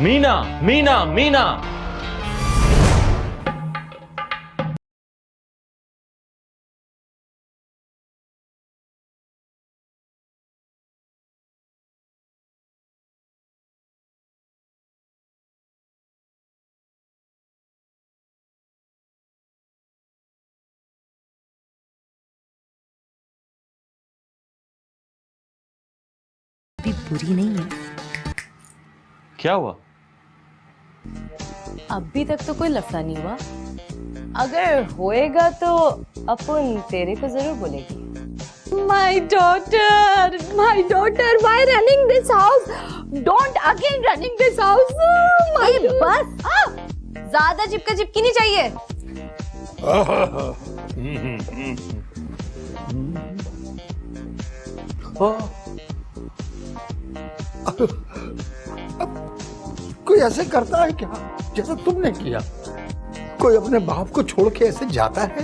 मीना, मीना, मीना। भी बुरी नहीं है। क्या हुआ? अभी तक तो कोई लफड़ा नहीं हुआ, अगर होएगा तो अपन तेरे को जरूर बोलेगी। My daughter, why running this house? Don't again running this house. My बस ज्यादा चिपका चिपकी नहीं चाहिए। कोई ऐसे करता है क्या जैसा तुमने किया? कोई अपने बाप को छोड़ के ऐसे जाता है?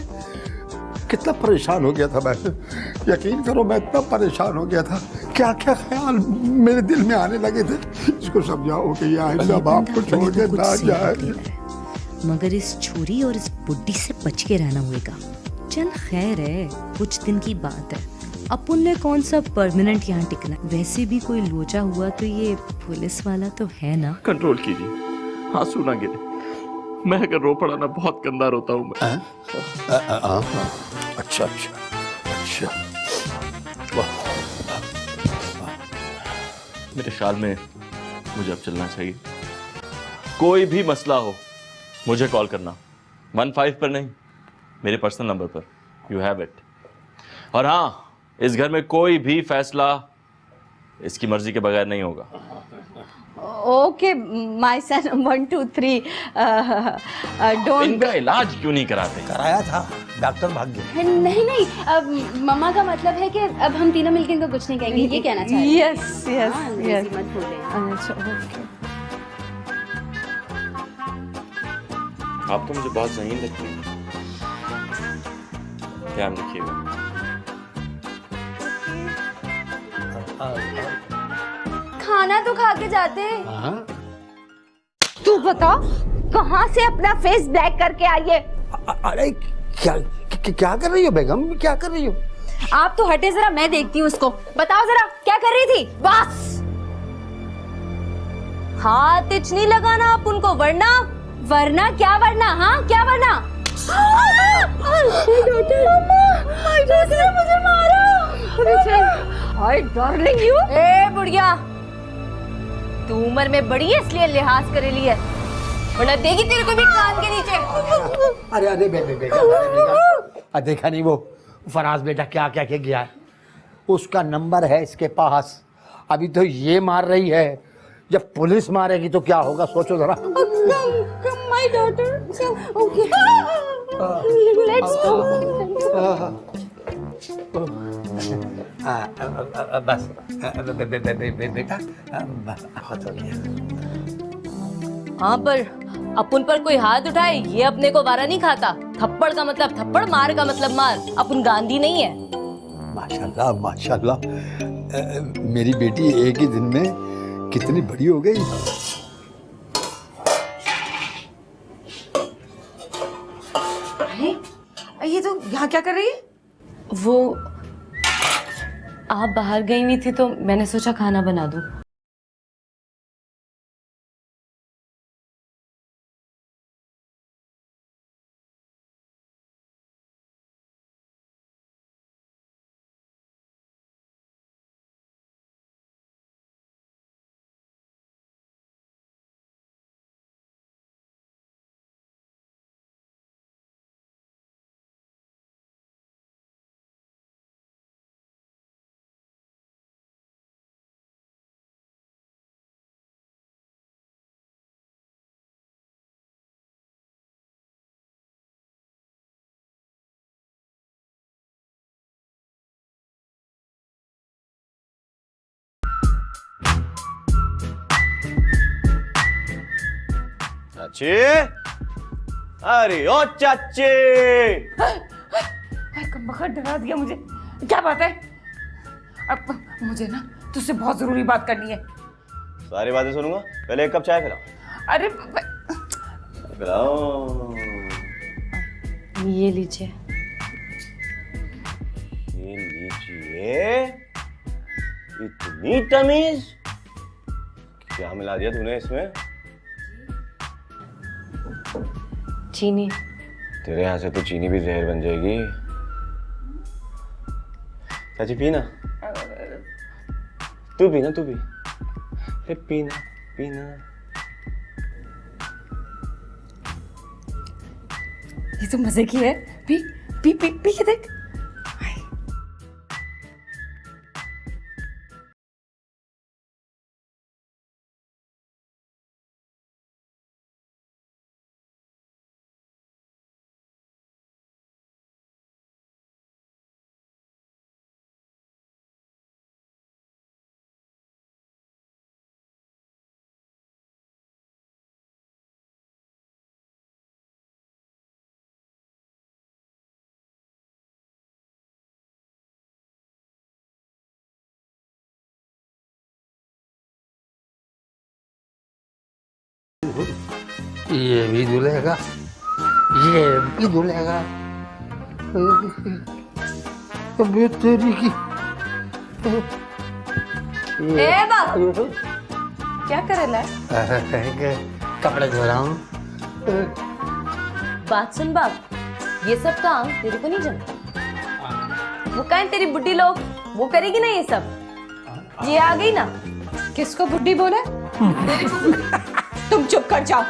कितना परेशान हो गया था मैं, यकीन करो मैं इतना परेशान हो गया था, क्या क्या ख्याल मेरे दिल में आने लगे थे। इसको समझाओ कि ये आइंदा बाप को छोड़ के ना जाए। मगर इस छोरी और इस बुड्ढी से बच के रहना होगा। चल खैर है, कुछ दिन की बात है, अपन ने कौन सा परमानेंट यहाँ टिकना। वैसे भी कोई लोचा हुआ तो ये पुलिस वाला तो है ना। कंट्रोल कीजिए, आंसू ना गिरे। मैं अगर रो पड़ा ना बहुत गंदा रोता हूँ मैं। अच्छा। मेरे ख्याल में मुझे अब चलना चाहिए। कोई भी मसला हो मुझे कॉल करना, 15 पर नहीं, मेरे पर्सनल नंबर पर। You have it. और हाँ, इस घर में कोई भी फैसला इसकी मर्जी के बगैर नहीं होगा। Okay my son, 1 2 3 don't. इनका इलाज क्यों नहीं कराते? कराया था, डॉक्टर भाग गए। नहीं, अब मम्मा का मतलब है कि अब हम तीनों मिलकर इनको कुछ नहीं कहेंगे, ये कहना चाह रहे हैं। यस मत भूलें। अच्छा ओके। आप तो मुझे बहुत ज़हीन लगती हैं। ध्यान रखिएगा। खाना तो खा के जाते। तू बता कहाँ से अपना फेस ब्लैक करके आई है? अरे क्या कर रही हो बेगम, क्या कर रही हो? आप तो हटे जरा, मैं देखती हूँ उसको। बताओ जरा क्या कर रही थी? बस हाथ इच नहीं लगाना आप उनको, वरना क्या वरना? हाँ क्या वरना? मुझे मारा। Hi darling you. ए बुढ़िया, तू उम्र में बड़ी है इसलिए लिहाज करे ली है, वरना देगी तेरे को भी कान के नीचे। अरे बेटा, देखा नहीं वो फराज बेटा क्या क्या गया है? उसका नंबर है इसके पास। अभी तो ये मार रही है, जब पुलिस मारेगी तो क्या होगा सोचो जरा। My my daughter. Okay. Let's go. बस बेटा बहुत हो गया। हाँ, पर अपन पर कोई हाथ उठाए ये अपने को वारा नहीं खाता। थप्पड़ का मतलब थप्पड़, मार का मतलब मार। अपन गांधी नहीं है। माशाल्लाह माशाल्लाह, मेरी बेटी एक ही दिन में कितनी बड़ी हो गई। ये तो यहाँ क्या कर रही है? वो आप बाहर गई नहीं थी तो मैंने सोचा खाना बना दूं। चाची, अरे ओ चाची, कमबख्त डरा दिया मुझे। क्या बात है? अब मुझे ना तुझसे बहुत जरूरी बात करनी है। सारी बातें सुनूंगा, पहले एक कप चाय पिलाओ। अरे पिलाओ। ये लीजिए। ये लीजिए। इतनी तमीज, क्या मिला दिया तूने इसमें? चीनी। तेरे यहाँ से तो चीनी भी जहर बन जाएगी। चाची पीना, तू पीना, तू पी। अरे पीना पीना। ये तो मजे की है। पी पी पी पी के देख। ये भी धुलेगा, ये भी धुलेगा। अबे तेरी की। ए बाबू, क्या कर रहा है? कपड़े धो रहा हूँ। बात सुन बाप, ये सब काम तेरे को नहीं जमता। वो कहें तेरी बुड्ढी लोग, वो करेगी ना ये सब। ये आ गई ना। किसको बुड्ढी बोला? तुम चुप कर जाओ,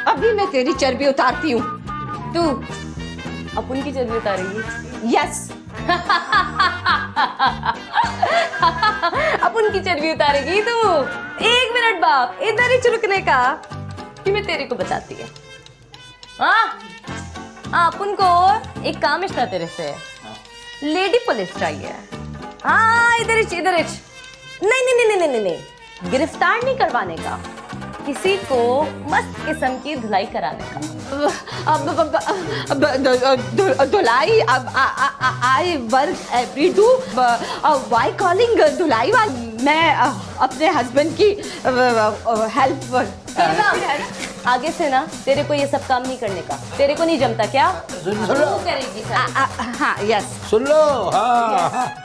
अभी मैं तेरी चर्बी उतारती हूँ। तू अपन की चर्बी उतारेगी? यस। अपन की चर्बी उतारेगी तू? एक मिनट बाप, इधर ही चुलकने का कि मैं तेरे को बताती है। हाँ, अपन को एक काम इश्ता तेरे से। लेडी पुलिस चाहिए। हाँ, इधर ही इधर ही। नहीं नहीं नहीं नहीं नहीं, गिरफ्तार नहीं करवाने का, किसी को मस्त किस्म की धुलाई कराने का। धुलाई? I work every do, why calling धुलाई वाली? मैं अपने हस्बैंड की हेल्प। आगे से ना तेरे को ये सब काम नहीं करने का। तेरे को नहीं जमता क्या? सुन लो। करेगी हाँ यस। सुन लो। हाँ।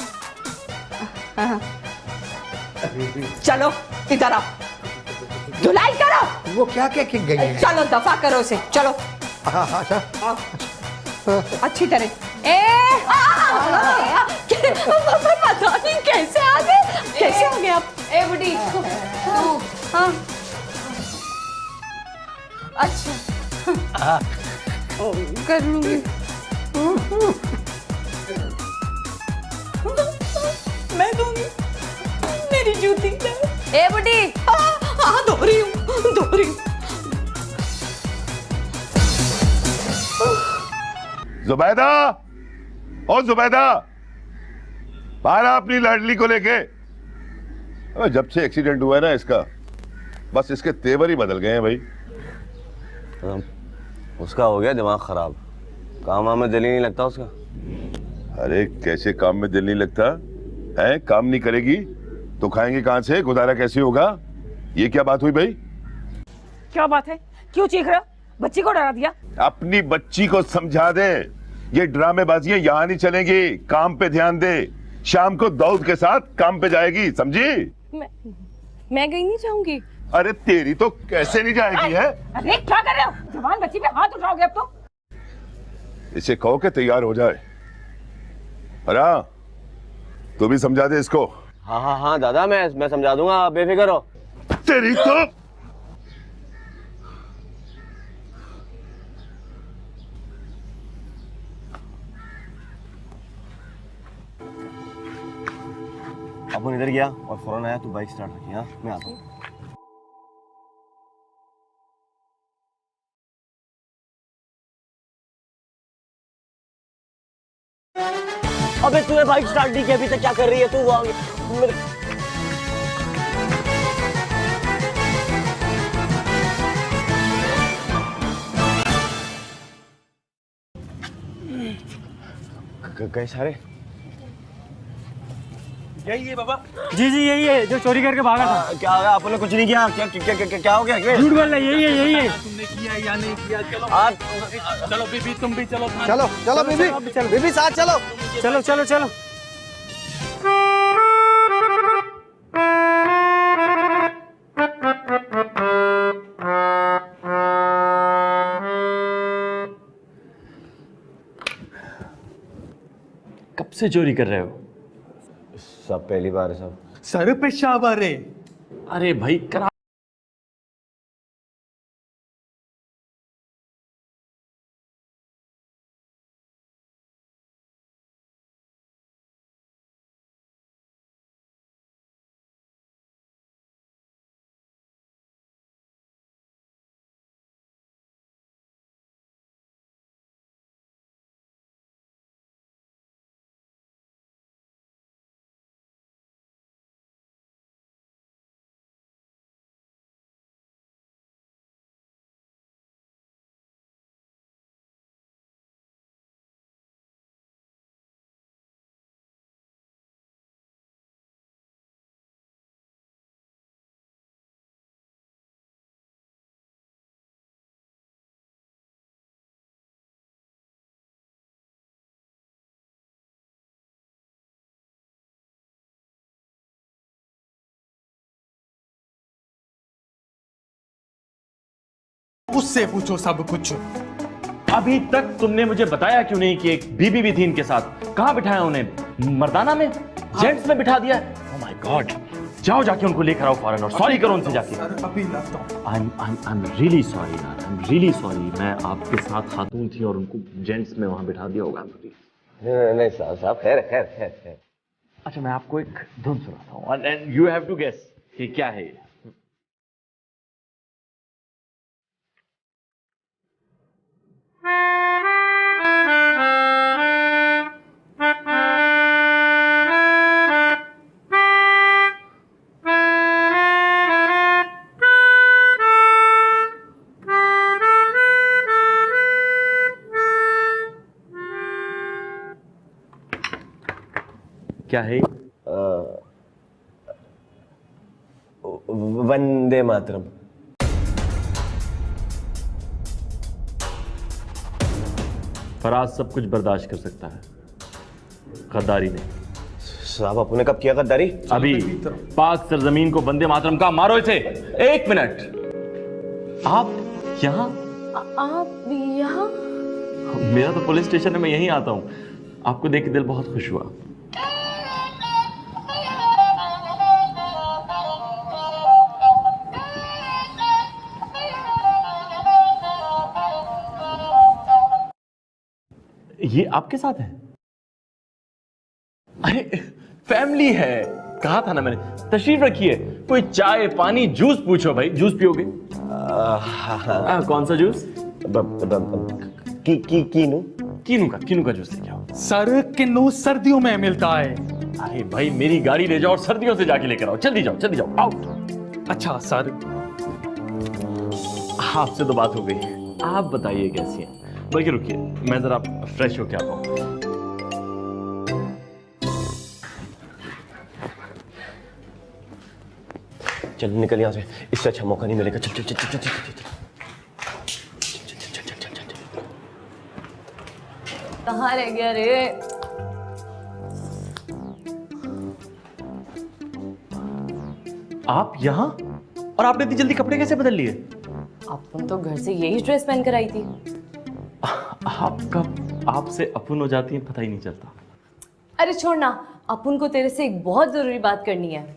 चलो इधर आओ, धुलाई करो। वो क्या क्या किक गई है? चलो दफा करो उसे, चलो। हाँ हाँ अच्छा। अच्छी तरह। पता नहीं कैसे आ गए, कैसे आ गए आप? ए बुढ़ी, तू हाँ अच्छा कर लूंगी। मैं दूंगी मेरी जूती। ए बुढ़ी, हाँ धो रही हूँ, धो रही हूँ। जुबैदा, ओ जुबैदा, बाहर आ अपनी लाडली को लेके। अबे जब से एक्सीडेंट हुआ है ना इसका, बस इसके तेवर ही बदल गए हैं भाई। उसका हो गया दिमाग खराब, काम में दिल ही नहीं लगता उसका। अरे कैसे काम में दिल नहीं लगता है? काम नहीं करेगी तो खाएंगे कहां से, गुजारा कैसे होगा? ये क्या बात हुई भाई? क्या बात है, क्यों चीख रहे हो? बच्ची को डरा दिया? अपनी बच्ची को समझा दे, ये ड्रामेबाजियां यहां नहीं चलेंगी, काम पे ध्यान दे। शाम को दाऊद के साथ काम पे जाएगी, समझी? मैं कहीं नहीं जाऊंगी। अरे तेरी तो कैसे नहीं जाएगी है? अरे क्या कर रहे हो? जवान बच्ची पे हाथ उठाओगे अब तो? इसे कहो कि तैयार हो जाए। अरे तू भी समझा दे इसको। हाँ हाँ हाँ दादा, मैं समझा दूंगा, आप बेफिक्र हो। तेरी तो अपन इधर गया और फौरन आया, तू बाइक स्टार्ट रखी। हाँ मैं आता हूँ। अबे तूने बाइक स्टार्ट नहीं किया अभी तक, क्या कर रही है तू? गए सारे? यही है बाबा। जी जी यही है जो चोरी करके भागा था। क्या हो गया? आपने कुछ नहीं किया? क्या क्या क्या, क्या हो गया? झूठ बोल रहा है, यही है। तुमने किया या नहीं किया? चलो चलो बीबी, तुम भी चलो। चलो चलो बीबी, बीबी साथ चलो। चलो चलो चलो। कब से चोरी कर रहे हो? सब पहली बार है सब। सर पे शाबार है। अरे भाई करा। उससे पूछो सब कुछ। अभी तक तुमने मुझे बताया क्यों नहीं कि एक बीबी भी थी इनके साथ? कहां बिठाया उन्हें? मर्दाना में? जेंट्स में बिठा दिया? ओह माय गॉड, जाओ जाके उनको लेकर आओ फौरन और सॉरी करो उनसे जाके। अभी लाता हूं। I'm really sorry यार, I'm really sorry। मैं आपके साथ खातून थी और उनको जेंट्स में वहां बिठा दिया होगा। नहीं साहब, खैर। अच्छा मैं आपको एक धुन सुनाता हूँ and you have to guess कि क्या है ये। क्या है? वंदे मातरम। फराज सब कुछ बर्दाश्त कर सकता है, गद्दारी नहीं। साहब आपने कब किया गद्दारी? अभी पाक सरजमीन को वंदे मातरम का मारो इसे। एक मिनट, आप यहाँ? आप यहाँ? मेरा तो पुलिस स्टेशन है, मैं यहीं आता हूँ। आपको देख के दिल बहुत खुश हुआ। ये आपके साथ है? अरे फैमिली है, कहा था ना मैंने। तशरीफ रखिए, कोई चाय पानी जूस पूछो भाई। जूस पियोगे? कौन सा जूस? कीनू। कीनू का जूस लेके आओ। सर किन्नू सर्दियों में मिलता है। अरे भाई मेरी गाड़ी ले जाओ और सर्दियों से जाके लेकर आओ। जल्दी जाओ आउट। अच्छा सर। आपसे तो बात हो गई, आप बताइए कैसी हैं? बल्कि रुकिए मैं जरा फ्रेश होके आता हूँ। चल निकल यहाँ से, इससे अच्छा मौका नहीं मिलेगा। चल चल चल चल चल चल कहाँ रह गया रे? आप यहाँ? और आपने इतनी जल्दी कपड़े कैसे बदल लिए? अपन तो घर से यही ड्रेस पहन कर आई थी। आपसे अपुन हो जाती है, पता ही नहीं चलता। अरे छोड़ ना, अपन को तेरे से एक बहुत जरूरी बात करनी है।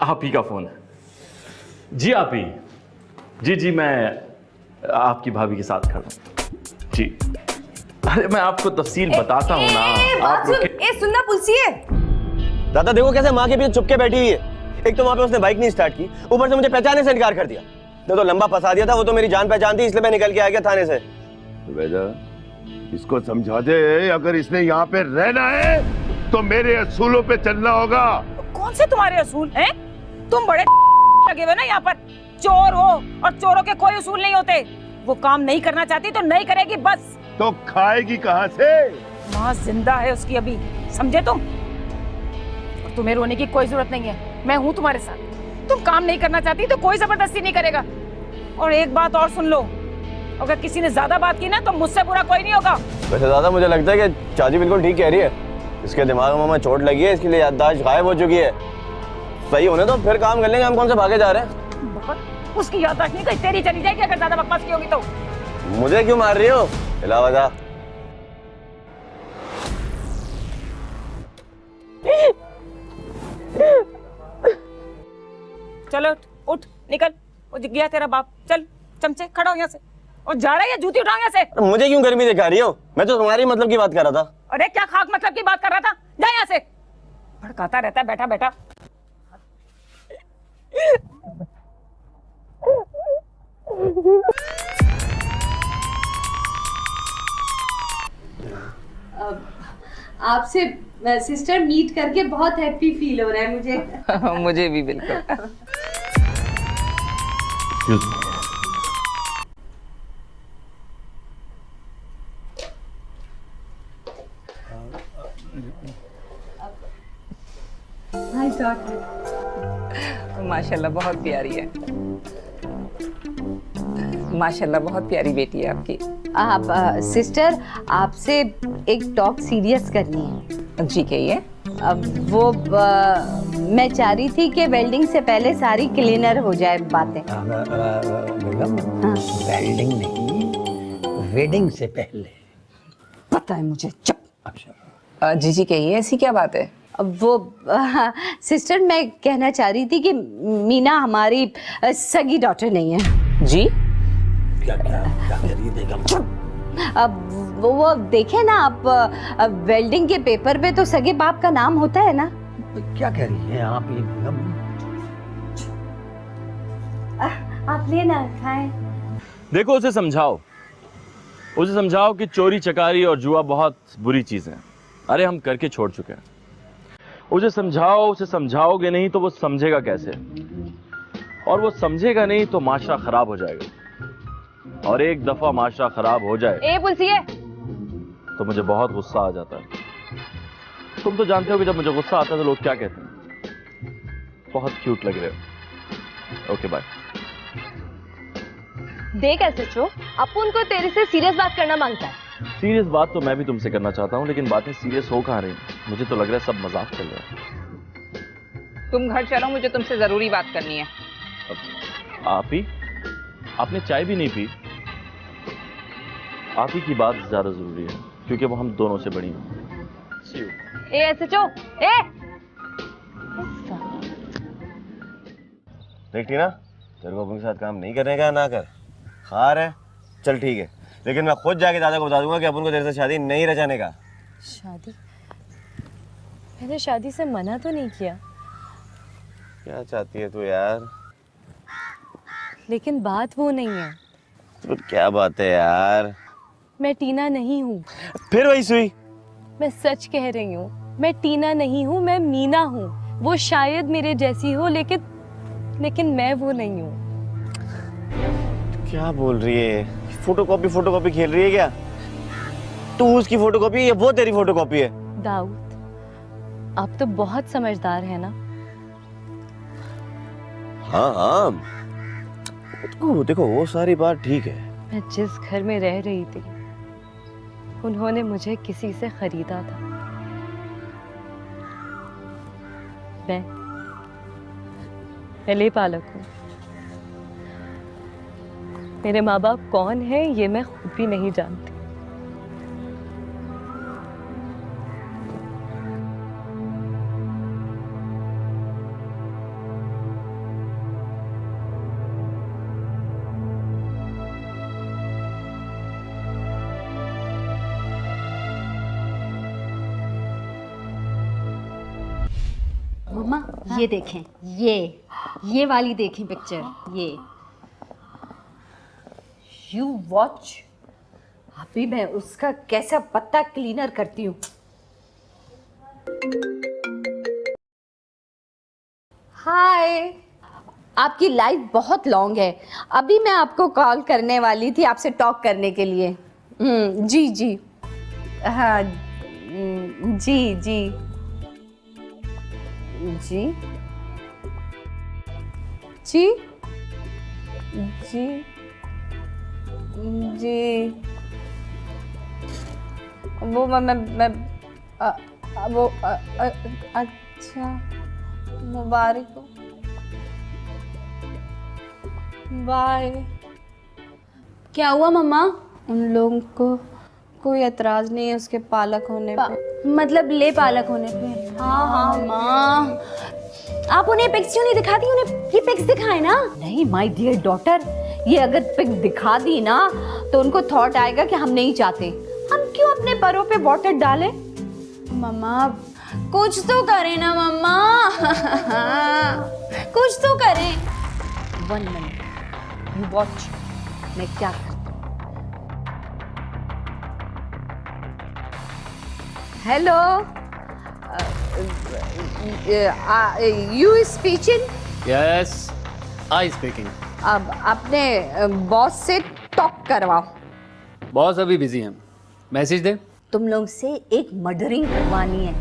आप ही का फोन है। जी आप ही। जी मैं आपकी भाभी के साथ खड़ा हूं जी। अरे मैं आपको तफसील बताता हूँ ना। आप सुनना पुलसिए। दादा देखो कैसे माँ के पीछे चुप के बैठी हुई है। एक तो वहां पे उसने बाइक नहीं स्टार्ट की, ऊपर से मुझे पहचानने से इनकार कर दिया। तो लंबा फंसा दिया था, वो तो मेरी जान पहचान थी, इसलिए मैं निकल के आ गया थाने से। इसको समझा दे, अगर इसने यहाँ पे रहना है तो मेरे असूलों पे चलना होगा। कौन से तुम्हारे असूल हैं? तुम बड़े लगे हुए ना यहाँ पर। चोर हो और चोरों के कोई असूल नहीं होते। वो काम नहीं करना चाहती तो नहीं करेगी बस। तो खाएगी कहाँ से? माँ जिंदा है उसकी अभी, समझे तुम? और तुम्हें रोने की कोई जरूरत नहीं है, मैं हूँ तुम्हारे साथ। तुम काम नहीं करना चाहती तो कोई जबरदस्ती नहीं करेगा। और एक बात और सुन लो, अगर किसी ने ज्यादा बात की ना तो मुझसे बुरा कोई नहीं होगा। वैसे दादा मुझे लगता है कि चाची बिल्कुल ठीक कह रही है। इसके दिमाग में चोट लगी है, इसके लिए याददाश्त गायब हो चुकी है। सही होने तो फिर काम कर लेंगे, हम कौन से भागे जा रहे हैं। उसकी याददाश्त नहीं, कहीं तेरी चली जाएगी अगर ज्यादा बकवास की होगी तो। मुझे क्यों मार रही हो? इलावा चलो उठ निकल, वो गया तेरा बाप। चल चमचे खड़ा हो यहाँ से, और जा रहा है जूती उठाओ यहाँ से। मुझे क्यों गर्मी दिखा रही हो? मैं तो तुम्हारी मतलब की बात कर रहा था। अरे क्या खाक मतलब की बात कर रहा था? जा यहाँ से, भड़काता रहता है बैठा बैठा। आपसे सिस्टर मीट करके बहुत हैप्पी फील हो रहा है मुझे। मुझे भी बिल्कुल। हाय डॉटर। माशाल्लाह बहुत प्यारी है, माशाल्लाह बहुत प्यारी बेटी है आपकी। आप सिस्टर आपसे एक टॉक सीरियस करनी है। जी कहिए। अब वो मैं चाह रही थी कि वेल्डिंग से पहले सारी क्लीनर हो जाए बातें। बेगम वेल्डिंग नहीं, वेडिंग से पहले। पता है मुझे, चुप। अच्छा जी जी कहिए, ऐसी क्या बात है? अब वो सिस्टर मैं कहना चाह रही थी कि मीना हमारी सगी डॉटर नहीं है। जी क्या करिए बेगम? अब वो देखे ना आप, वेल्डिंग के पेपर पे तो सगे बाप का नाम होता है ना। क्या कह रही है आप ये बेगम? आप लेना खाएं। देखो उसे समझाओ कि चोरी चकारी और जुआ बहुत बुरी चीजें हैं। अरे हम करके छोड़ चुके हैं। उसे समझाओगे नहीं तो वो समझेगा कैसे? और वो समझेगा नहीं तो माशरा खराब हो जाएगा। और एक दफा माशरा खराब हो जाए ए पुलसिए, तो मुझे बहुत गुस्सा आ जाता है। तुम तो जानते हो कि जब मुझे गुस्सा आता है तो लोग क्या कहते हैं, बहुत क्यूट लग रहे हो। Okay bye. देख SHO, अपन को तेरे से सीरियस बात करना मांगता है। सीरियस बात तो मैं भी तुमसे करना चाहता हूँ, लेकिन बातें सीरियस हो कहाँ रही? मुझे तो लग रहा है सब मजाक चल रहा है। तुम घर चलो, मुझे तुमसे जरूरी बात करनी है। आप ही? आपने चाय भी नहीं पी? आप ही की बात ज्यादा जरूरी है क्योंकि वो हम दोनों से बड़ी हैं। ए SHO, ए देख टीना, तेरे को अपने साथ काम नहीं करने का ना कर। खार है, चल ठीक है, लेकिन मैं खुद जाके दादा को बता दूंगा कि अपन को तेरे से शादी नहीं रचाने का। शादी? मैंने शादी से मना तो नहीं किया। क्या चाहती है तू यार? लेकिन बात वो नहीं है। तो क्या बात है यार, मैं टीना नहीं हूँ। फिर वही सुई। मैं सच कह रही हूँ, मैं टीना नहीं हूँ, मैं मीना हूँ। वो शायद मेरे जैसी हो, लेकिन मैं वो नहीं हूँ। क्या बोल रही है? फोटोकॉपी खेल रही है क्या? तू उसकी फोटोकॉपी या वो तेरी फोटोकॉपी है? दाऊद, आप तो बहुत समझदार है ना। हाँ, देखो वो सारी बात ठीक है। मैं जिस घर में रह रही थी, उन्होंने मुझे किसी से खरीदा था। मैं लेपालक हूँ। मेरे माँ बाप कौन है ये मैं खुद भी नहीं जानती। मम्मा ये देखें, ये वाली देखें पिक्चर, ये यू वॉच। अभी मैं उसका कैसा पत्ता क्लीनर करती हूँ। हाय, आपकी लाइफ बहुत लॉन्ग है। अभी मैं आपको कॉल करने वाली थी आपसे टॉक करने के लिए। जी हाँ, जी जी जी जी जी जी वो मैं वो अच्छा, मुबारक हो, बाय। क्या हुआ मम्मा? उन लोगों को कोई एतराज नहीं है उसके पालक होने पे। मतलब ले पालक होने पे? हाँ माँ। आप उन्हें पिक्स क्यों नहीं दिखाती? उन्हें ये पिक्स दिखाए ना। नहीं माय डियर डॉटर, ये अगर पिक दिखा दी ना तो उनको थॉट आएगा कि हम नहीं चाहते। हम क्यों अपने परों पे वाटर डालें? मम्मा कुछ तो करें ना मम्मा। कुछ तो करें। 1 मिनट, यू वॉच, मैं क्या करती हूँ। Hello, you speaking? Yes, I speaking. अब अपने बॉस से टॉक करवाओ। बॉस अभी बिजी हैं, मैसेज दे। तुम लोग से एक मर्डरिंग करवानी है।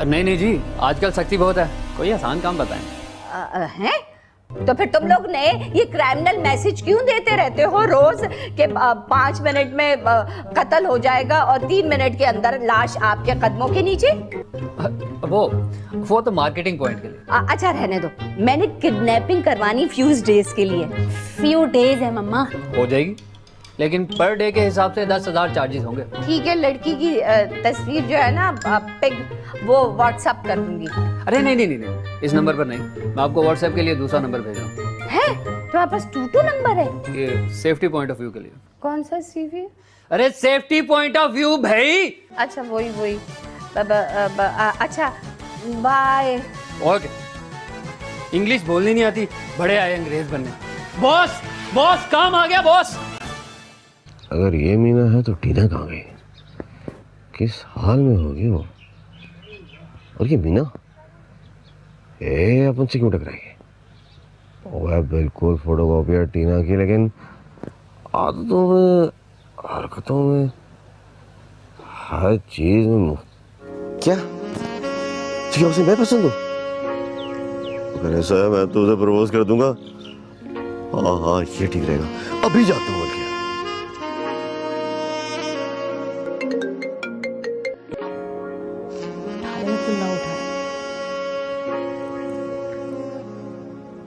नहीं जी, आजकल सख्ती बहुत है, कोई आसान काम बताएं। हैं? तो फिर तुम लोग ने ये क्रिमिनल मैसेज क्यों देते रहते हो रोज कि 5 मिनट में कत्ल हो जाएगा और 3 मिनट के अंदर लाश आपके कदमों के नीचे? वो तो मार्केटिंग पॉइंट के लिए। अच्छा रहने दो, मैंने किडनैपिंग करवानी फ्यू डेज के लिए। फ्यू डेज है मम्मा। हो जाएगी, लेकिन पर डे के हिसाब से 10,000 चार्जेस होंगे। ठीक है, लड़की की तस्वीर जो है ना पिक, वो व्हाट्सएप कर दूंगी। अरे नहीं, इस नंबर पर नहीं, मैं आपको व्हाट्सएप के लिए दूसरा नंबर भेज रहा हूँ। है? तुम्हारे पास 2 नंबर है? ये सेफ्टी पॉइंट ऑफ व्यू के लिए। कौन सा सीवी? अरे सेफ्टी पॉइंट ऑफ व्यू भाई। अच्छा वही। अच्छा बाय। ओके, इंग्लिश बोलनी नहीं आती, बड़े आए अंग्रेज बनने। बॉस काम आ गया बॉस। अगर ये मीना है तो टीना कहाँ गई? किस हाल में होगी वो? और ये मीना अपन से क्यों टकराई? वह बिल्कुल फोटोकॉपी टीना की, लेकिन आदतों में, हरकतों में, हर चीज में। क्या उसे मैं पसंद हूँ? अगर ऐसा है मैं तो उसे प्रपोज कर दूंगा। हाँ ये ठीक रहेगा। अभी जाता हूँ।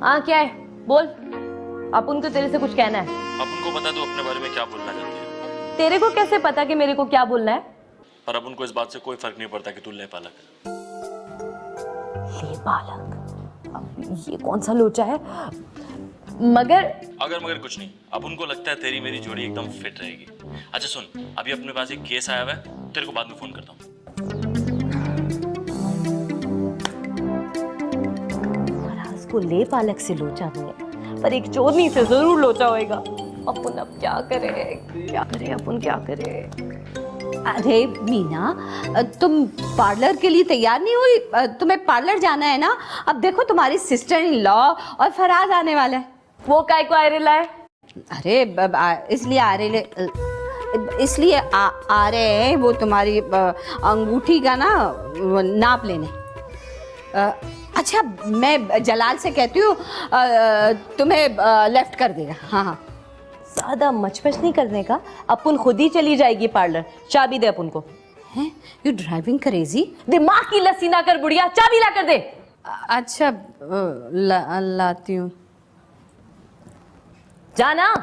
हाँ क्या है? बोल। अपन को तेरे से कुछ कहना है। अपन को बता दो अपने बारे में क्या बोलना चाहती है। तेरे को कैसे पता कि मेरे को क्या बोलना है? पर अपन को इस बात से कोई फर्क नहीं पड़ता कि तू लेपालक है। लेपालक? अब ये कौन सा लोचा है? मगर कुछ नहीं, अपन को लगता है तेरी मेरी जोड़ी एकदम फिट रहेगी। अच्छा सुन, अभी अपने पास एक केस आया हुआ है, तेरे को बाद में फोन करता हूँ। को लेपालक से लोचा हुआ है, पर एक चोरनी से जरूर लोचा होएगा। अपन अब क्या करें अपन क्या करें? अरे मीना, तुम पार्लर के लिए तैयार नहीं हुई? तुम्हें पार्लर जाना है ना? अब देखो तुम्हारी सिस्टर इन लॉ और फराज आने वाला है। वो काय को आ रहा है? अरे इसलिए आ रहे हैं वो तुम्हारी अंगूठी का ना नाप लेने। अच्छा, मैं जलाल से कहती हूँ तुम्हें लेफ्ट कर देगा। हाँ हाँ, ज्यादा मचमच नहीं करने का, अपन खुद ही चली जाएगी पार्लर। चाबी दे अपन को। हैं? You driving crazy? दिमाग की लस्सी ना कर बुढ़िया, चाबी ला कर दे। अच्छा, लाती हूँ। जाना।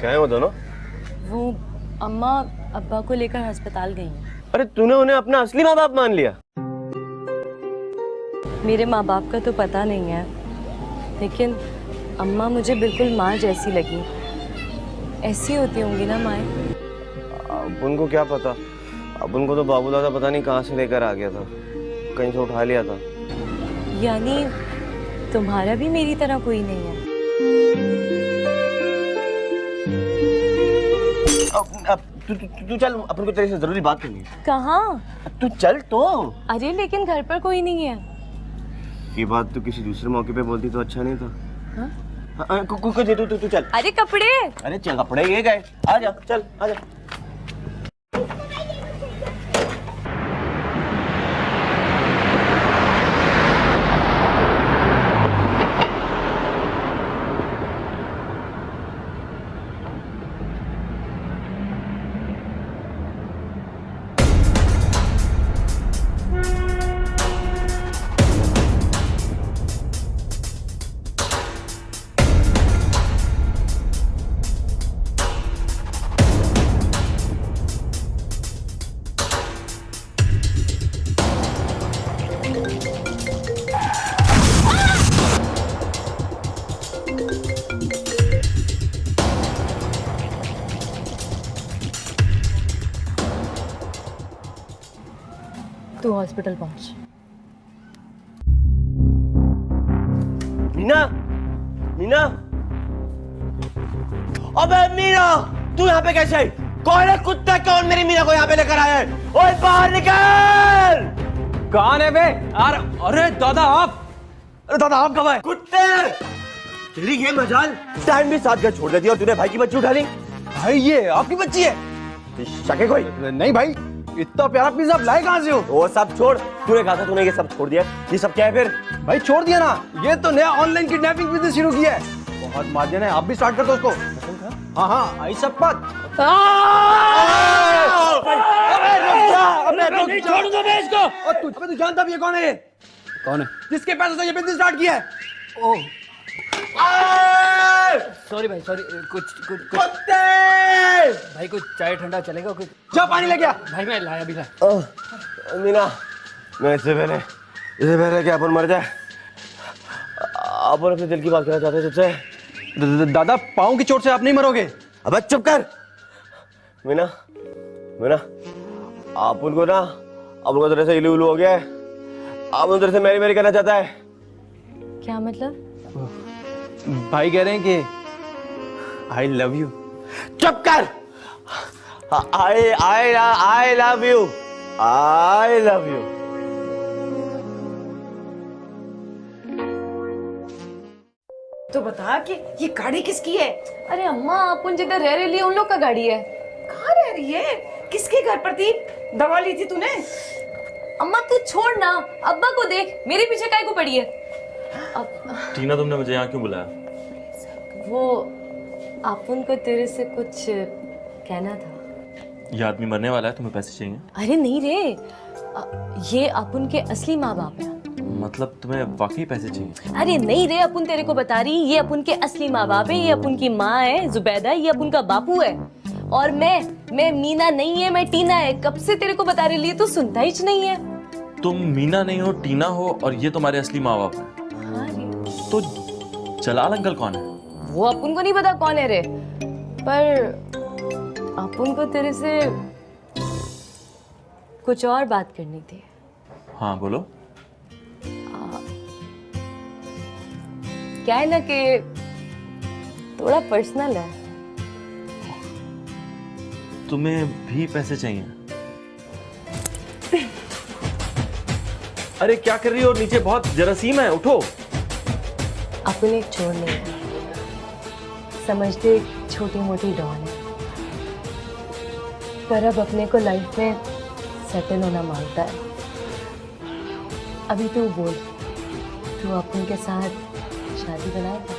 क्या है वो दोनों? वो अम्मा अब्बा को लेकर अस्पताल गई हैं। अरे तूने उन्हें अपना असली माँ बाप मान लिया? मेरे माँ बाप का तो पता नहीं है, लेकिन अम्मा मुझे बिल्कुल माँ जैसी लगी। ऐसी होती होंगी ना माँ? अब उनको क्या पता, अब उनको तो बाबू दादा पता नहीं कहाँ से लेकर आ गया था, कहीं से उठा लिया था। यानी तुम्हारा भी मेरी तरह कोई नहीं है? अब तू चल, अपन को तेरे से जरूरी बात करनी है। कहाँ? तू चल तो। अरे लेकिन घर पर कोई नहीं है। ये बात तू किसी दूसरे मौके पे बोलती तो अच्छा नहीं था। हाँ? तू चल। अरे कपड़े। अरे चल, कपड़े ये गए, आ जा, चल आ जा। तू हॉस्पिटल पहुंच। मीना, मीना, अबे मीना, तू यहाँ पे कैसे आई? कौन है कुत्ता? कौन मेरी मीना को यहाँ पे लेकर आया है? ओए बाहर निकल! कौन है बे? अरे दादा आप! अरे दादा आप कब आए? कुत्ते! तेरी ये मजाल, टाइम भी साथ घर छोड़ देती और तूने भाई की बच्ची उठा ली। भाई ये आपकी बच्ची है? शक है कोई? नहीं भाई, इतना प्यारा पिज्जा आप लाए कहाँ से हो? वो सब छोड़, तूने कहा था तूने ये सब छोड़ दिया। ये सब क्या है फिर? भाई छोड़ दिया ना, ये तो नया ऑनलाइन किडनैपिंग बिजनेस शुरू किया है। बहुत मार्जिन है, आप भी स्टार्ट कर दो उसको। हाँ हाँ, आई सब बात। छोड़ दो बे इसको। और तू जानता भी है कौन है ये? कौन है? जिसके पैसों से ये बिजनेस स्टार्ट किया है। ओह सॉरी भाई, सॉरी। कुछ भाई, कुछ चाय ठंडा चलेगा? कुछ जा पानी ले गया। भाई मैं लाया भी ला। मीना, मैं इससे पहले कि अपन मर जाए, अपन अपने दिल की बात कहना चाहते हैं तुझसे। दादा पाँव की चोट से आप नहीं मरोगे। अबे चुप कर। मीना, मीना, आप उनको ना, अब उनको तेरे से इलू उलू हो गया है, अब उन तेरे से मेरी करना चाहता है। क्या मतलब? भाई कह रहे हैं कि आई लव यू। चुप कर। I love you, I love you. तो बता कि ये गाड़ी किसकी है? अरे अम्मा, अपन जिधर रह रही है उन लोग का गाड़ी है। कहाँ रह रही है? किसके घर पर थी? दवा ली थी तूने? अम्मा तू छोड़ ना, अब्बा को देख, मेरे पीछे काय को पड़ी है। टीना, तुमने मुझे यहाँ क्यों बुलाया? वो अपन को तेरे से कुछ कहना था। ये आदमी मरने वाला है, तुम्हें पैसे चाहिए? अरे नहीं रे, ये अपन के असली माँ बाप है। मतलब तुम्हें वाकई पैसे चाहिए? अरे नहीं रे, अपन तेरे को बता रही, ये अपन के असली माँ बाप है, ये अपन की माँ है जुबैदा, ये अपन का बापू है। और मैं मीना नहीं है, मैं टीना है। कब से तेरे को बता रही, तो सुनता ही नहीं है। तुम मीना नहीं हो, टीना हो, और ये तुम्हारे असली माँ बाप है। हाँ रे। तो जलाल अंकल कौन है? वो अपन को नहीं पता कौन है रे, पर अपन को तेरे से कुछ और बात करनी थी। हाँ बोलो। क्या है ना कि थोड़ा पर्सनल है। तुम्हें भी पैसे चाहिए? अरे क्या कर रही हो? नीचे बहुत जरासीम है, उठो। अपन एक चोर नहीं है, समझते छोटी मोटी डॉन है, पर अब अपने को लाइफ में सेटल होना मांगता है। अभी तू बोल, तू अपन के साथ शादी बनाएगा?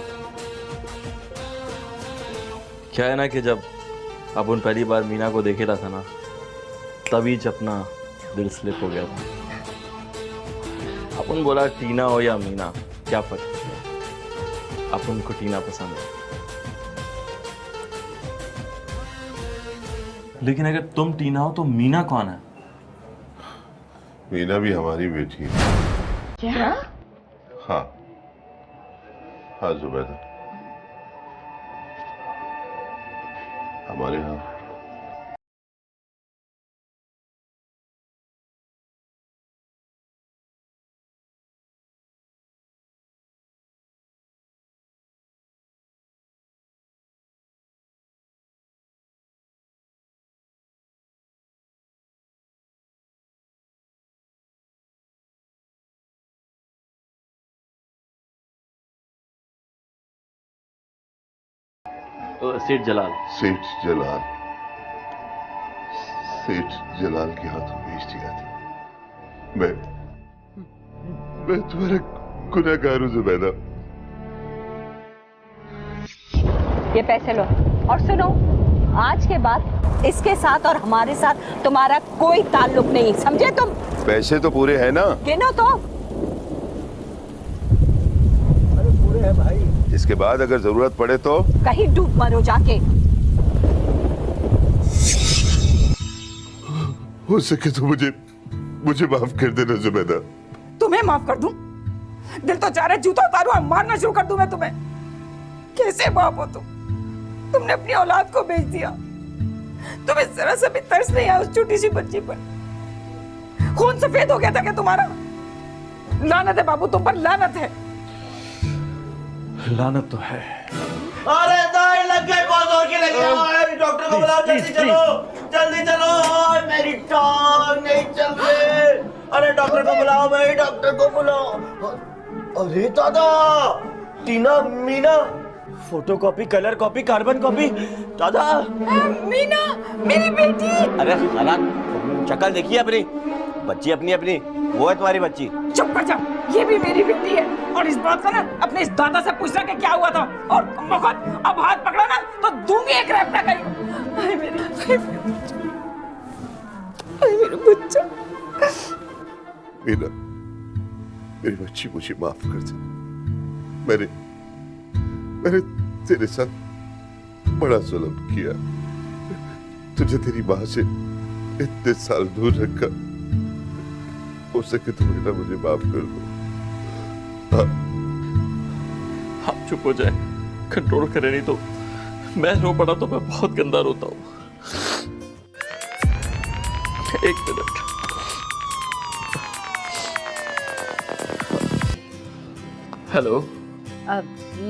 क्या है ना कि जब अपन पहली बार मीना को देखे था ना, तभी अपना दिल स्लिप हो गया था। अपन बोला टीना हो या मीना, क्या फर्क है, अपन को टीना पसंद है। लेकिन अगर तुम टीना हो तो मीना कौन है? मीना भी हमारी बेटी है। क्या? हाँ हाँ जुबैदा, हमारे यहाँ सेठ जलाल। सेठ जलाल, सेठ जलाल के हाथों बेच दिया था। मैं तुम्हारा गुनहगार हूं जुबैदा। ये पैसे लो और सुनो, आज के बाद इसके साथ और हमारे साथ तुम्हारा कोई ताल्लुक नहीं, समझे तुम? पैसे तो पूरे हैं ना? गिनो तो। अरे पूरे हैं भाई। इसके बाद अगर जरूरत पड़े तो कहीं डूब मरो जाके। हो सके तो मुझे माफ कर देना जुबैदा। तुम्हें माफ कर दूं? दिल तो चाह रहा है जूता उतारूं और मारना शुरू कर दूं मैं तुम्हें। कैसे बाप हो तुम? तुमने अपनी औलाद को बेच दिया। तुम्हें जरा सा भी तरस नहीं आया उस छोटी सी बच्ची पर? खून सफेद हो गया था क्या तुम्हारा? लानत है बाबू, तुम पर लानत है। लानत तो है। अरे दाई लग गए, बहुत जोर की लगी है। डॉक्टर को बुलाओ, जल्दी चलो, जल्दी चलो। मेरी टांग नहीं चल रही। अरे डॉक्टर को बुलाओ भाई, डॉक्टर को बुलाओ। अरे दादा, Tina, Meena, photocopy, colour copy, carbon copy. दादा, मीना मेरी बेटी। अरे साला शक्ल देखिए अपनी, बच्ची अपनी अपनी, वो है तुम्हारी बच्ची। चुप कर जा, ये भी मेरी बेटी है। और इस बात का ना अपने इस दादा से पूछना कि क्या हुआ था। और मौका अब हाथ पकड़ा ना तो दूंगी एक रैपटा कहीं। हाय मेरा बच्चा। मीना, मेरी बच्ची, मुझे माफ कर दे। मैंने तेरे साथ बड़ा जुल्म किया, तुझे तेरी माँ से इतने साल दूर रखा। हो सके तो बेटा मुझे माफ कर दो। आप चुप हो जाए, कंट्रोल करें, नहीं तो मैं रो पड़ा तो मैं बहुत गंदा रोता हूँ। एक minute. Hello,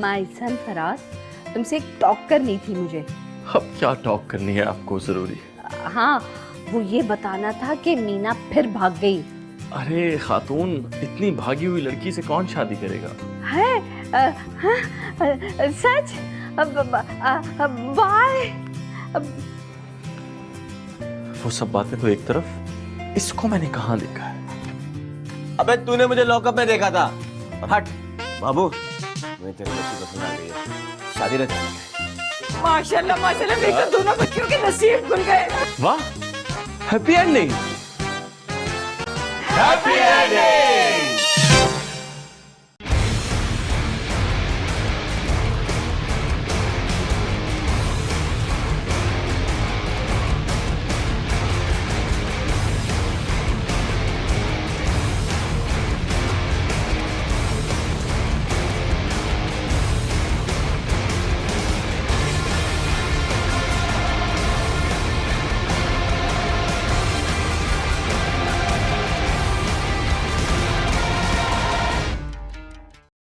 my son Faraz, तुमसे एक टॉक करनी थी मुझे। अब क्या टॉक करनी है आपको? जरूरी? हाँ, वो ये बताना था कि मीना फिर भाग गई। अरे खातून, इतनी भागी हुई लड़की से कौन शादी करेगा? है सच? बाय। वो सब बातें तो एक तरफ, इसको मैंने कहाँ देखा है? अबे तूने मुझे लॉकअप में देखा था। हट बाबू, मुझे तेरी बच्ची पसंद आ गई है, शादी रच। माशाल्लाह माशाल्लाह, देखो दोनों बच्चियों के नसीब खुल गए। वाह, हैप्पी एंडिंग। Happy ending.